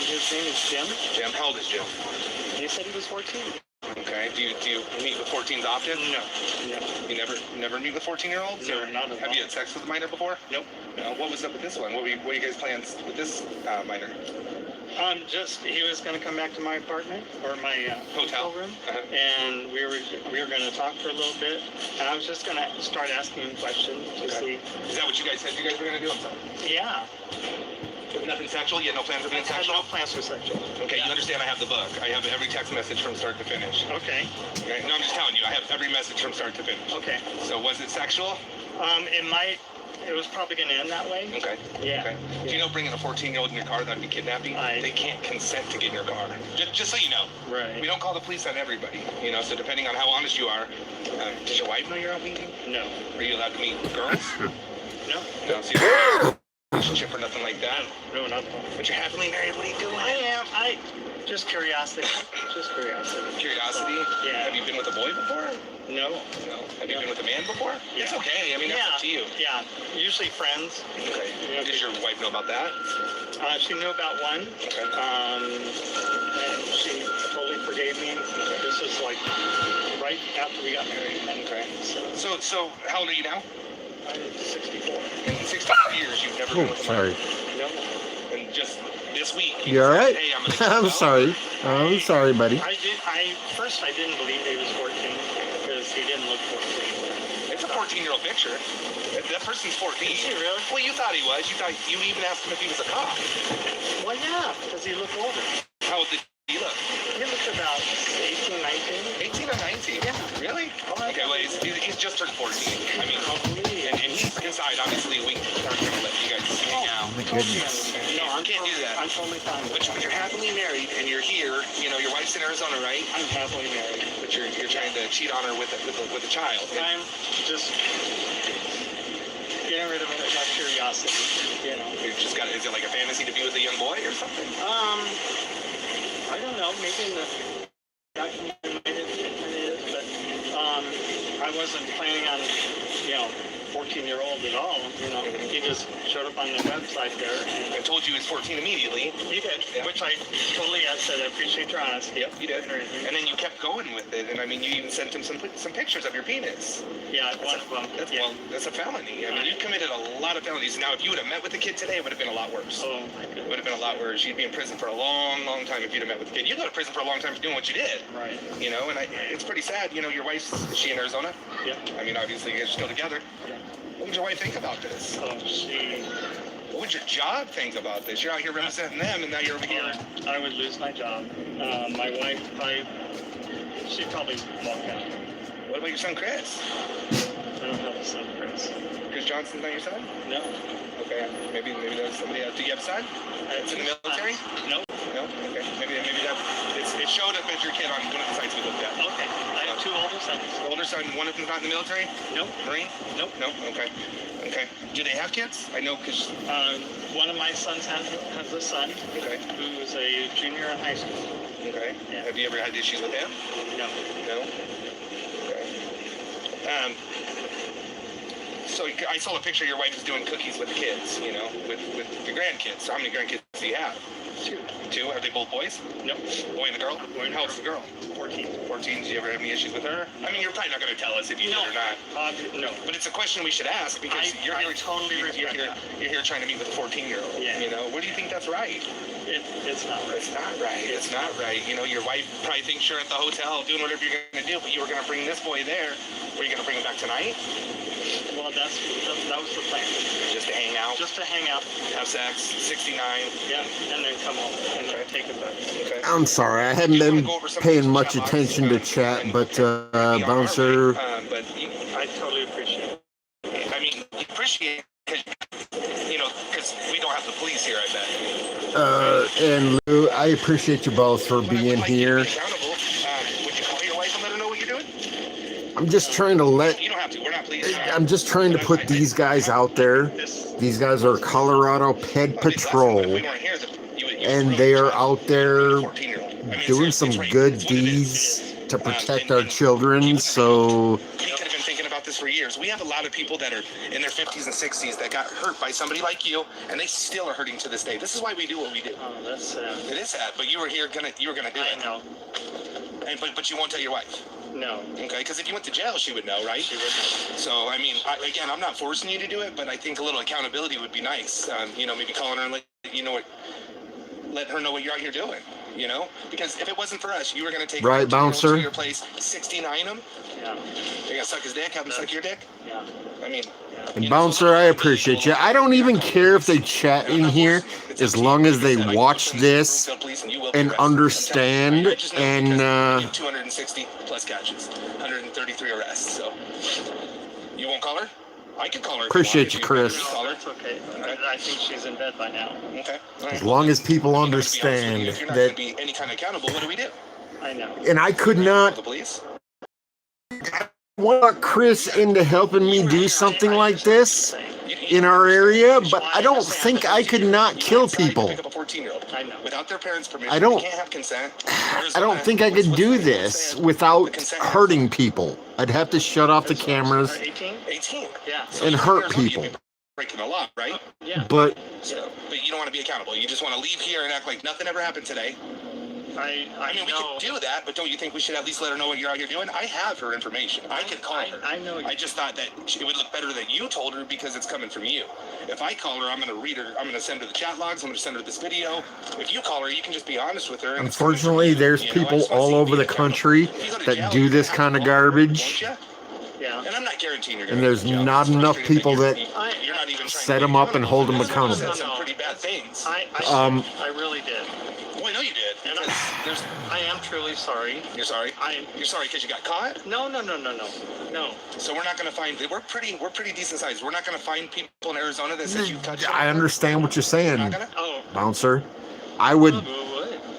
His name is Jim. Jim. How old is Jim? He said he was 14. Okay. Do you meet with 14s often? No. You never meet with 14-year-olds? No, not at all. Have you had sex with a minor before? Nope. No. What was up with this one? What are you guys' plans with this minor? Just he was going to come back to my apartment or my Hotel room, Uh-huh. and we were going to talk for a little bit, and I was just going to start asking him questions to see. Is that what you guys said you guys were going to do? Yeah. But nothing sexual? You had no plans of being I had sexual? no plans for sexual. Okay, you understand I have the book. I have every text message from start to finish. Okay. Okay? No, I'm just telling you, I have every message from start to finish. Okay. So was it sexual? It was probably going to end that way. Okay. Yeah. Okay. Do you know bringing a 14-year-old in your car, that'd be kidnapping? They can't consent to get in your car. Just so you know. Right. We don't call the police on everybody, you know, so depending on how honest you are. Does your wife know you're out meeting? No. Are you allowed to meet girls? No. No, so you're relationship or nothing like that? No, nothing. But you're happily married, what are you doing? I just curiosity. Just curiosity. Curiosity? Yeah. Have you been with a boy before? No. No. Have you been with a man before? Yeah. It's okay. I mean, that's up to you. Yeah. Usually friends. Okay. Does your wife know about that? She knew about one. Okay. And she totally forgave me. This was like right after we got married. Okay. So how old are you now? I'm 64. In 64 years, you've never been with a sorry. No. And just this week. You all right? Hey, I'm gonna I'm sorry. I'm sorry, buddy. First I didn't believe he was 14 because he didn't look 14. It's a 14-year-old picture. That person's 14. Is he really? Well, you thought he was. You even asked him if he was a cop. Well, yeah, because he looked older. How old did he look? He looked about 18, 19. 18 or 19? Yeah. Really? Okay, well, he's just turned 14. I mean, and he's inside. Obviously, we aren't going to let you guys hang out. Oh my goodness. No, I can't do that. I'm totally fine. But you're happily married, and you're here. You know, your wife's in Arizona, right? I'm happily married. But you're trying to cheat on her with a child. I'm just getting rid of it out of curiosity, you know. You just got. Is it like a fantasy to be with a young boy or something? I don't know. Maybe in the documentary it is, but I wasn't planning on, 14-year-old at all. You know, he just showed up on the website there. And I told you he was 14 immediately. you did, which I totally said. I appreciate your honesty. Yep, you did. And then you kept going with it, and I mean, you even sent him some pictures of your penis. Yeah, one of them. Well, that's a felony. I mean, you committed a lot of felonies. Now, if you would have met with the kid today, it would have been a lot worse. Oh my goodness. It would have been a lot worse. You'd be in prison for a long, long time if you'd have met with the kid. You'd go to prison for a long time for doing what you did. Right. You know, and it's pretty sad. You know, your wife's, is she in Arizona? Yeah. I mean, obviously, you guys are still together. Yeah. What would your wife think about this? Oh, she. What would your job think about this? You're out here representing them, and now you're over here. I would lose my job. My wife, she'd probably walk out. What about your son, Chris? I don't have a son, Chris. Chris Johnson's not your son? No. Okay, maybe there's somebody else. Do you have a son? It's in the military? No. No? Okay. Maybe that it showed up as your kid on one of the sites we looked at. Okay. I have two older sons. Older son, one of them's not in the military? Nope. Marine? Nope. No? Okay. Okay. Do they have kids? I know because... One of my sons has a son Okay. who's a junior in high school. Okay. Yeah. Have you ever had issues with him? No. No? Okay. So I saw a picture of your wife is doing cookies with the kids, you know, with your grandkids. So how many grandkids do you have? Two? Are they both boys? Nope. Boy and the girl? Boy and How old's the girl? 14. 14. Do you ever have any issues with her? I mean, you're probably not going to tell us if you did or not. No. But it's a question we should ask because you're here trying to meet with a 14-year-old. Yeah. You know, what do you think that's right? It's not right. It's not right. It's not right. You know, your wife probably thinks you're at the hotel doing whatever you're going to do, but you were going to bring this boy there. Were you going to bring him back tonight? Well, that was the plan. Just to hang out? Just to hang out. Have sex? 69? Yeah, and then come home and then take it back. Okay. I'm sorry, I haven't been paying much attention to chat, but Bouncer, I totally appreciate it. I mean, you appreciate it because we don't have the police here, I bet. and Lou, I appreciate you both for being here. Would you call your wife and let her know what you're doing? I'm just trying to You don't have to. We're not police. I'm just trying to put these guys out there. These guys are Colorado Ped Patrol, and they are out there doing some good deeds to protect our children. So We could have been thinking about this for years. We have a lot of people that are in their 50s and 60s that got hurt by somebody like you, and they still are hurting to this day. This is why we do what we do. Oh, that's sad. It is sad, but you were gonna do it. I know. But you won't tell your wife. No. Okay, because if you went to jail, she would know, right? She would know. So, I mean, again, I'm not forcing you to do it, but I think a little accountability would be nice. Maybe calling her and letting her know what you're out here doing. You know, because if it wasn't for us, you were going to take Right, Bouncer? to your place, 69 him. Yeah. You're going to suck his dick, have him suck your dick. Yeah. I mean, And Bouncer, I appreciate you. I don't even care if they chat in here as long as they watch this and understand. And 260 plus catches, 133 arrests. So you won't call her? I could call her. Appreciate you, Chris. Call her. That's okay. I think she's in bed by now. Okay. As long as people understand if you're not going to that, be any kind of accountable, what do we do? I know. and I could not The police? want Chris into helping me do something like this in our area, but I don't think I could not kill people. Pick up a 14-year-old. I know. Without their parents' permission. I don't- They can't have consent. I don't think I could do this without hurting people. I'd have to shut off the cameras 18? 18. Yeah. So and you hurt don't people. be breaking the law, right? Yeah. But But you don't want to be accountable. You just want to leave here and act like nothing ever happened today. I mean, we know. could do that, but don't you think we should at least let her know what you're out here doing? I have her information. I could call her. I know. I just thought that it would look better that you told her because it's coming from you. If I call her, I'm going to read her. I'm going to send her the chat logs. I'm going to send her this video. If you call her, you can just be honest with her. And unfortunately, there's people all over the country that do this kind of garbage. Won't you? Yeah. And I'm not guaranteeing you're And gonna there's go to jail. not enough Especially if people that you're not even trying set to them be up and hold them accountable. accountable. That's some pretty bad things. I really did. Well, I know you did. And Because there's, I am truly sorry. you're sorry. You're sorry because you got caught. No. So we're not going to find. We're pretty decent sized. We're not going to find people in Arizona that said you touched. I understand what you're saying, Not gonna? Oh, bouncer. I would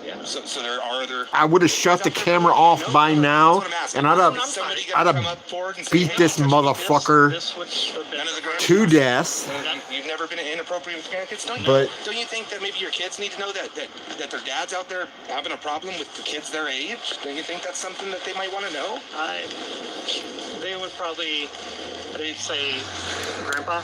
yeah. So there are other. I would have shut the camera off by now, That's what I'm asking. and I'd have Somebody I'd gonna have come up forward and say, beat hey, this touch me. motherfucker This would have been None of the grand- to death. You've never been inappropriate with grandkids, don't you? But- Don't you think that maybe your kids need to know that their dad's out there having a problem with the kids their age? Don't you think that's something that they might want to know? They would probably, they'd say, Grandpa,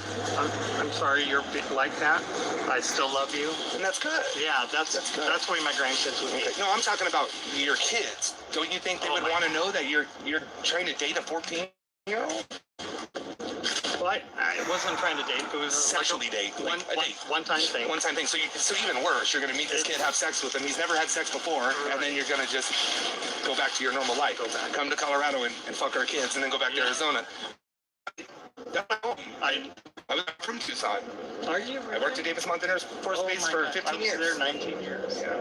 I'm sorry you're like that. I still love you. And that's good. Yeah, that's good. That's the way my grandkids would be. Okay. No, I'm talking about your kids. Don't you think they would want to know that you're trying to date a 14-year-old? Well, I wasn't trying to date. It was Sexually date. Like a date. One-time thing. One-time thing. So even worse, you're going to meet this kid, have sex with him. He's never had sex before, and then you're going to just go back to your normal life. Come to Colorado and fuck our kids, and then go back to Arizona. That's my home. I was from Tucson. Are you? I worked at Davis Montana Air Force Base for 15 years. I was there 19 years. Yeah.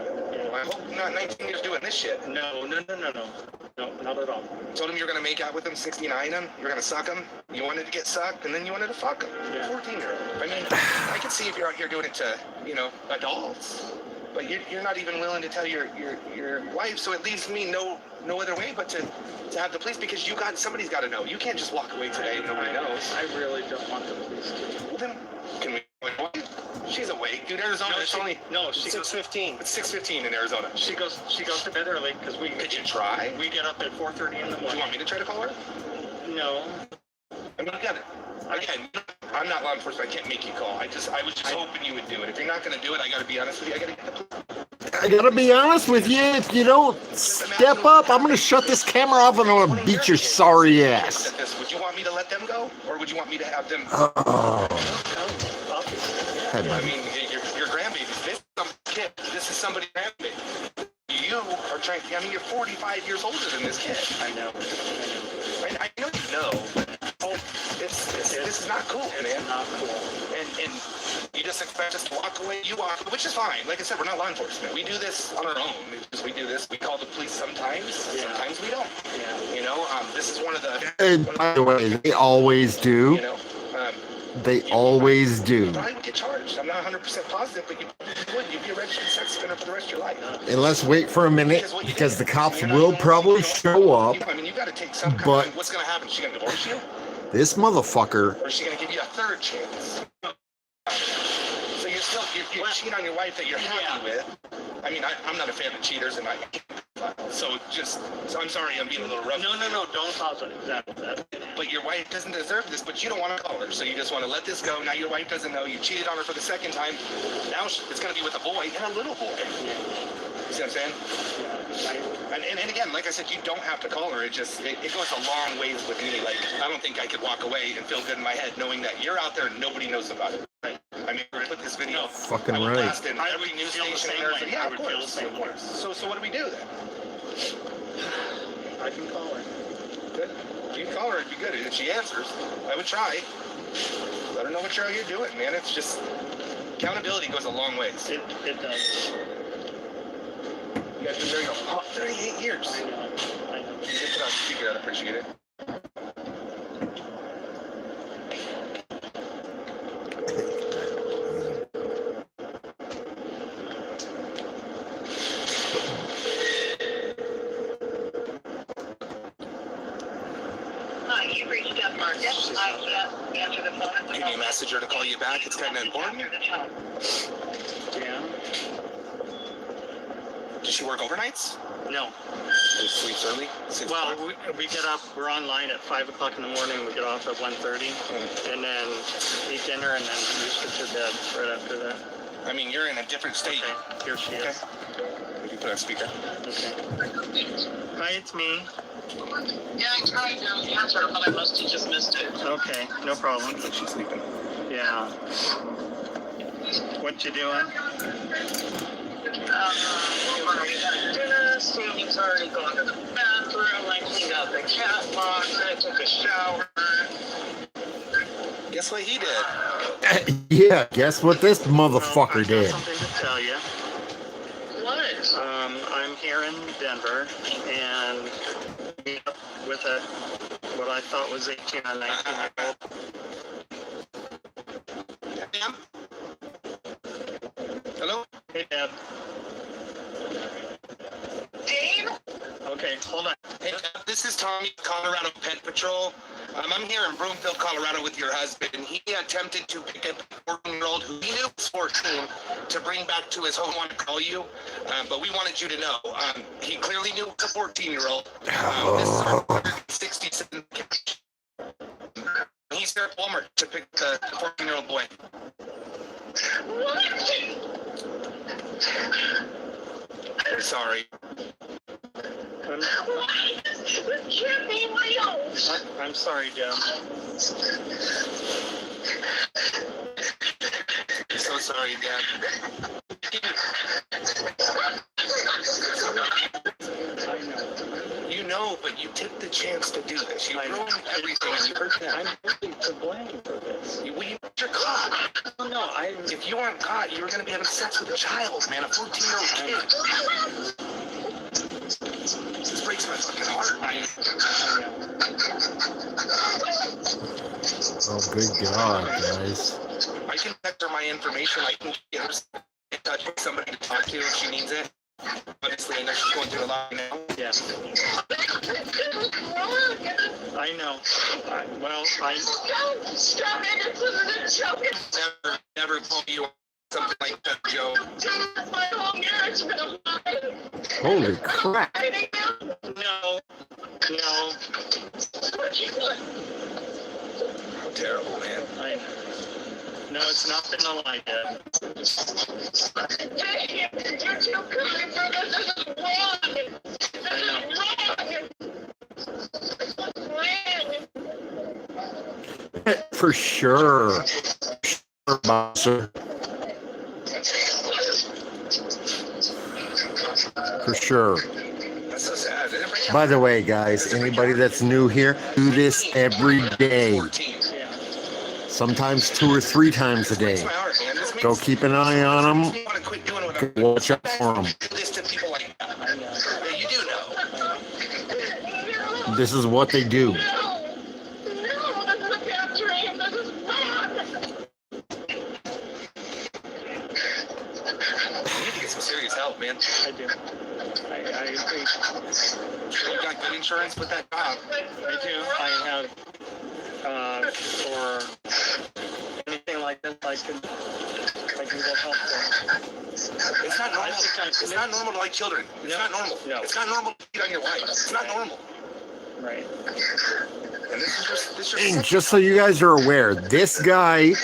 Well, I hope not 19 years doing this shit. No, not at all. Told him you were going to make out with him, 69 him, you were going to suck him, you wanted to get sucked, and then you wanted to fuck him. 14-year-old. I mean, I can see if you're out here doing it to, adults, but you're not even willing to tell your wife, so it leaves me no other way but to have the police, because somebody's got to know. You can't just walk away today and nobody knows. I really don't want the police to. Well, then, can we? She's awake, dude. Arizona, it's only she 6:15. It's 6:15 in Arizona. She goes to bed early because we. Could you try? We get up at 4:30 in the Do morning. you want me to try to call her? No. I mean, again, I'm not law enforcement. I can't make you call. I was just hoping you would do it. If you're not going to do it, I got to be honest with you. I gotta be honest with you. If you don't step up, I'm gonna shut this camera off and I'm gonna beat your sorry ass. Would you want me to let them go, or would you want me to have them? Hey, I buddy. mean, your grandbabies. This is some kid. This is somebody's grandbaby. You are trying. I mean, you're 45 years older than this kid. I know. I know you know. But this is not cool, man. It's not cool. And you just expect us to walk away. You walk, which is fine. Like I said, we're not law enforcement. We do this on our own. We do this. We call the police sometimes. Sometimes we don't. Yeah. This is one of the. And by the way, they always do. They always do. You probably would get charged. I'm not 100% positive, but you would. You'd be a registered sex offender for the rest of your life. And let's wait for a minute because the cops will probably show up. I mean, you got to take some kind But- of. What's going to happen? Is she going to divorce you? This motherfucker. Or is she going to give you a third chance? So you're cheating on your wife that you're happy with. I mean, I'm not a fan of cheaters, and so I'm sorry, I'm being a little rough. No, don't pause it. Exactly. But your wife doesn't deserve this, but you don't want to call her, so you just want to let this go. Now your wife doesn't know. You cheated on her for the second time. Now it's going to be with a boy and a little boy. You see what I'm saying? And again, like I said, you don't have to call her. It goes a long ways with me. Like, I don't think I could walk away and feel good in my head knowing that you're out there and nobody knows about it. I mean, we're going to put this video. Fucking I would right. blast in every news station in Arizona. Yeah, I would feel the same way. So what do we do then? I can call her. Good. You can call her, it'd be good. If she answers, I would try. Let her know what you're out here doing, man. It's just, accountability goes a long ways. It does. You guys been there 38 years. I know. You get put on speaker, I'd appreciate it. Hi, you reached Deb Marcus. I can't answer the phone at the Can you message her to call you back? It's kind of important. Yeah. Does she work overnights? No. She sleeps early? Well, we get up, we're online at 5 o'clock in the morning, we get off at 1:30, and then eat dinner, and then we get to bed right after that. I mean, you're in a different state. Okay, here she is. If you put on speaker. Okay. Hi, it's me. Yeah, I tried to answer, but I must have just missed it. Okay, no problem. Looks like she's sleeping. Yeah. What you doing? We've already had dinner, Sammy's already gone to the bathroom, I cleaned out the cat box, I took a shower, Guess what he did? Yeah, guess what this motherfucker I did? got something to tell you. What? I'm here in Denver, and meet up with what I thought was 18 or 19-year-old. Ma'am? Hello? Hey, Dad. Dave? Okay, hold on. Hey, this is Tommy, Colorado Pet Patrol. I'm here in Broomfield, Colorado with your husband. He attempted to pick up a 14-year-old who he knew was 14 to bring back to his home. I want to call you, but we wanted you to know. He clearly knew it was a 14-year-old. This is our 167. He's here at Walmart to pick the 14-year-old boy. What? I'm sorry. What? This can't be real. I'm sorry, Dad. I'm so sorry, Dad. You know, but you took the chance to do this. You ruined everything, and you hurt them. I'm really to blame for this. You're caught. No, If you weren't caught, you were going to be having sex with a child, man, a 14-year-old kid. This breaks my fucking heart. Oh, good God, guys. I can text her my information. I can get her in touch with somebody to talk to if she needs it. Obviously, I know she's going through a lot now. Yeah. I know. Stop it. This is a joke. Never told you something like that, Joe. My whole marriage been a lie. Holy crap. No. How terrible, man. No, it's not been a lie, Dad. Dave, you're too kind for this. This is wrong. I know. For sure. Bouncer. For sure. That's so sad. By the way, guys, anybody that's new here, do this every day. Sometimes 2 or 3 times a day. Go keep an eye on them. Watch out for them. You do know. This is what they do. Help, man. I do. I agree. You got good insurance with that job. I do. I have, for anything like this, I can get help for. It's not normal. It's not normal to like children. It's not normal. No. It's not normal to cheat on your wife. It's not normal. Right. And this is And just so you guys are aware, this guy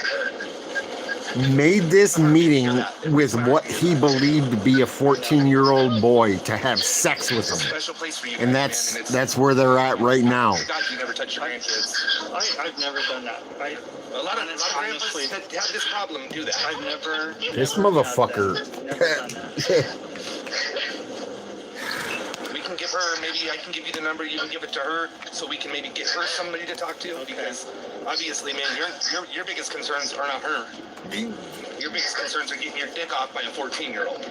made this meeting with what he believed to be a 14-year-old boy to have sex with him. And that's where they're at right now. God, you never touch your grandkids. I've never done that. A lot of grandpas that have this problem do that. I've never. This motherfucker. We can give her, maybe I can give you the number, you can give it to her, so we can maybe get her somebody to talk to, because obviously, man, your biggest concerns are not her. Your biggest concerns are getting your dick off by a 14-year-old.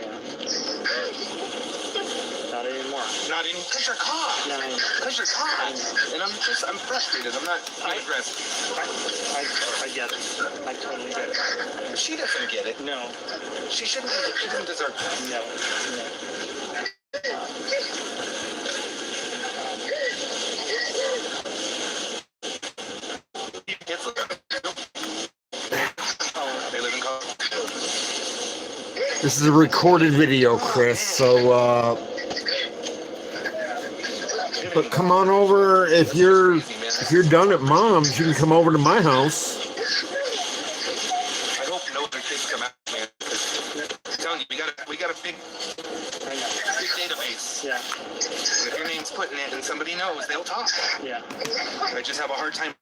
Not anymore. Not any, because you're caught. No. Because you're caught. And I'm frustrated. I'm not being aggressive. I get it. I totally get it. But she doesn't get it. No. She shouldn't deserve that. No. They live in Colorado. This is a recorded video, Chris, so but come on over if you're done at Mom's, you can come over to my house. I hope no other kids come out, man. I'm telling you, we got a big database. Yeah. And if your name's put in it and somebody knows, they'll talk. Yeah. I just have a hard time.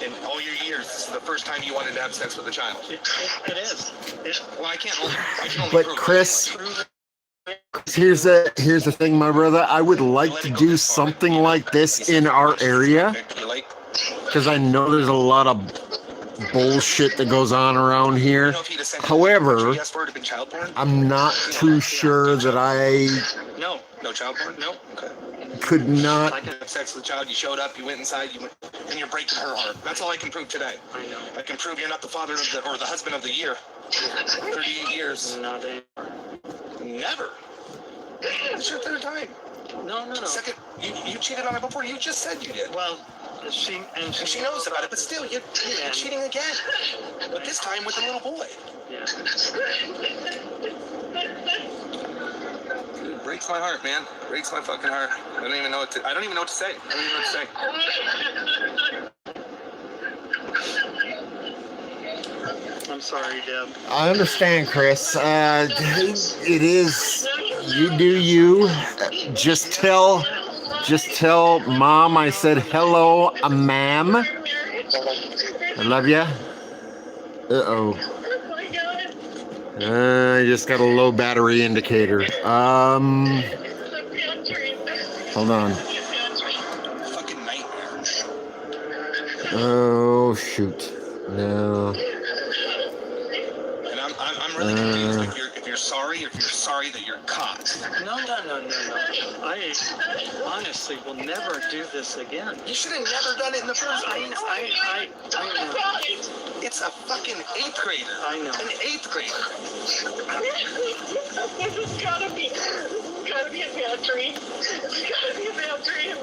In all your years, this is the first time you wanted to have sex with a child. It is. Well, I can only But prove Chris, here's the thing, my brother. I would like to do something like this in our area, because I know there's a lot of bullshit that goes on around You here. know, if he'd have sent However, yes, for it have been child porn. I'm not too sure that I No, no child porn. No. Okay. could not. I can have sex with a child. You showed up. You went inside. And you're breaking her heart. That's all I can prove today. I know. I can prove you're not the father of or the husband of the year. 38 years. Not anymore. Never. It's your third time. No. Second, you cheated on her before. You just said you did. Well, she knows about it, but still, you're cheating again. But this time with a little boy. Yeah. It breaks my heart, man. Breaks my fucking heart. I don't even know what to say. I don't even know what to say. I'm sorry, Deb. I understand, Chris. It is. You do you. Just tell Mom I said hello, ma'am. I love ya. Uh-oh. I just got a low battery indicator. Hold on. Fucking nightmare. Oh shoot. No. And I'm really confused if you're sorry or if you're sorry that you're caught. No. I honestly will never do this again. You should have never done it in the first place. I know. It's a fucking 8th grader. I know. An 8th grader. This has gotta be a bad dream. It's gotta be a bad dream.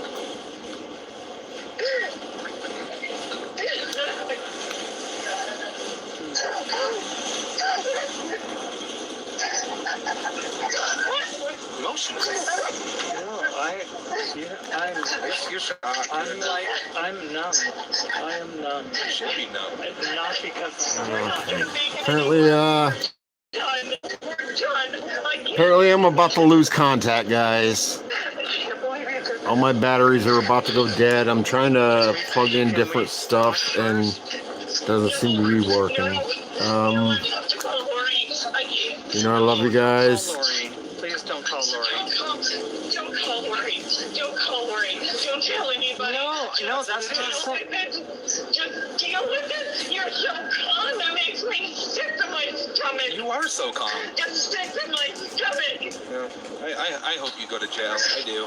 Emotions. No, I'm numb. I am numb. You should be numb. Not because Apparently I'm about to lose contact, guys. All my batteries are about to go dead. I'm trying to plug in different stuff and it doesn't seem to be working. You know I love you guys. Please don't call Lori. Don't call Lori. Don't call Lori. Don't tell anybody. No, that's not Just deal with it. You're so calm. That makes me sick to my stomach. You are so calm. Just sick to my stomach. Yeah. I hope you go to jail. I do.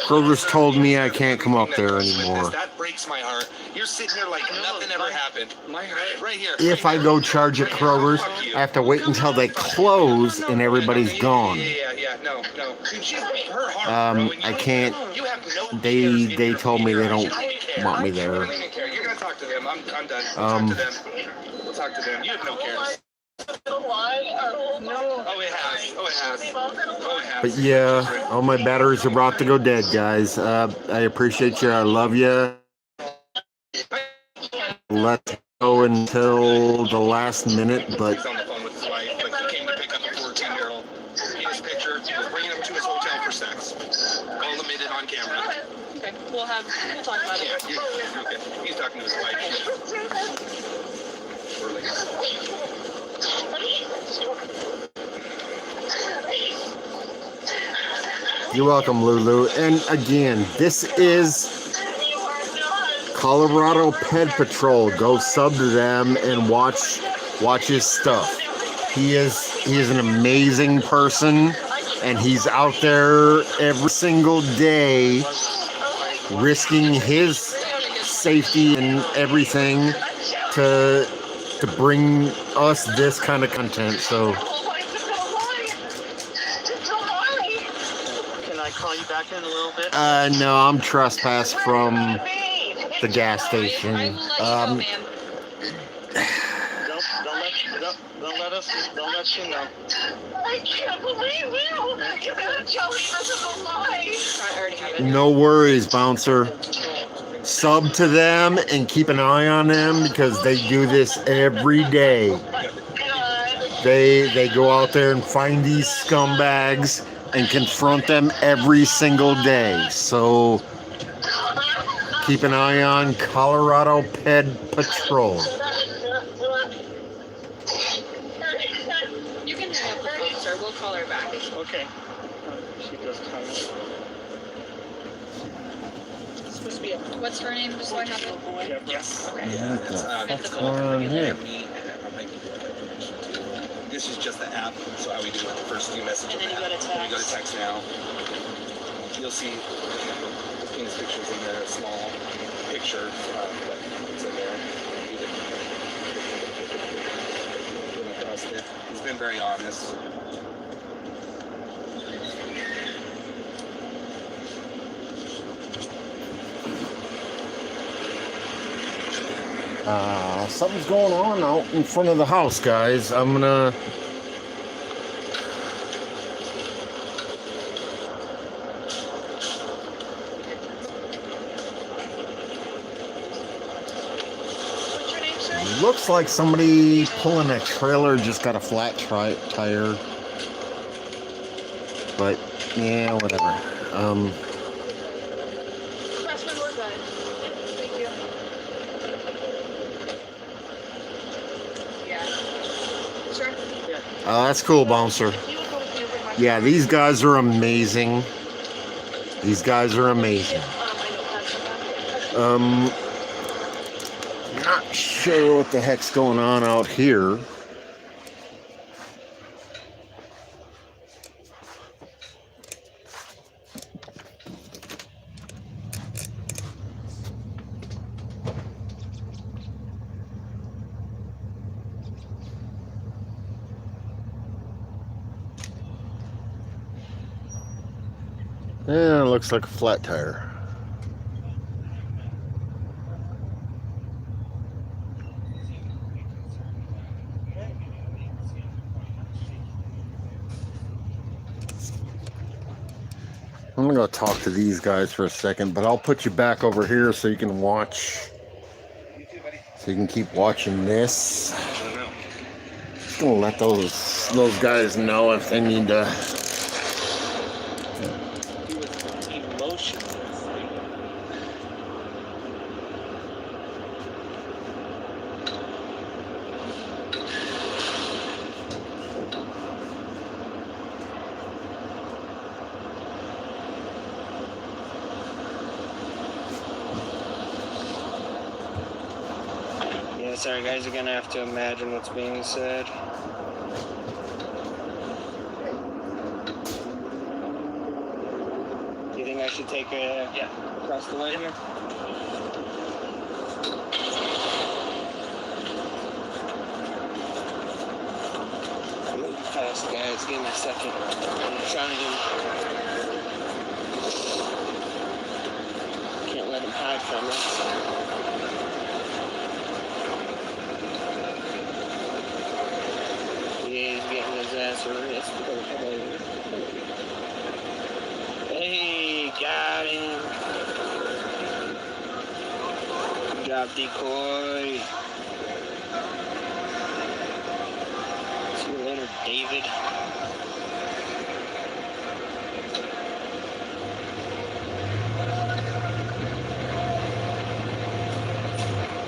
Kroger's told me I can't come up there anymore. That breaks my heart. You're sitting there like nothing ever happened. Right here. If I go charge at Kroger's, I have to wait until they close and everybody's gone. Yeah. No. Her heart, I can't. They told me they don't want me there. You're gonna talk to them. I'm done. We'll talk to them. You have no cares. Oh, it has. But yeah, all my batteries are about to go dead, guys. I appreciate you. I love you. Let's go until the last minute, but He's on the phone with his wife, but he came to pick up a 14-year-old. In his picture, he was bringing him to his hotel for sex. All admitted on camera. Okay, we'll talk about it. Yeah, okay. He's talking to his wife. you're welcome, Lulu. And again, this is Colorado Ped Patrol. Go sub to them and watch his stuff. He is an amazing person, and he's out there every single day risking his safety and everything to bring us this kind of content. So Can I call you back in a little bit? no, I'm trespassed from the gas station. They'll let you know. I can't believe you. You're gonna tell me this is a lie. No worries, bouncer. Sub to them and keep an eye on them because they do this every day. They go out there and find these scumbags and confront them every single day. So keep an eye on Colorado Ped Patrol. You can hang up the phone, sir. We'll call her back. Okay. She just hung up. supposed to be what's her name? Just so I have it. Yes. What the fuck's going on here? This is just the app, so how we do it. The first few messages. And then you go to text. Then we go to text now. You'll see the King's pictures in there, a small picture. It's in there. He's been very honest. Something's going on out in front of the house, guys. I'm gonna... What's your name, sir? Looks like somebody pulling a trailer just got a flat tire. But, yeah, whatever. Pressman, we're good. Thank you. Yeah. Sure. Oh, that's cool, bouncer. You will go with me over my Yeah, these guys are amazing. These guys are amazing. I know Not sure what the heck's going on out here. Yeah, it looks like a flat tire. I'm gonna go talk to these guys for a second, but I'll put you back over here so you can watch. So you can keep watching this. Just gonna let those guys know if they need to. Sorry, guys, you're gonna have to imagine what's being said. Do you think I should take a across the way here? I'm moving fast, guys. Give me a second. I'm trying to. Can't let him hide from us. Hey, got him. Good job, decoy. See you later, David.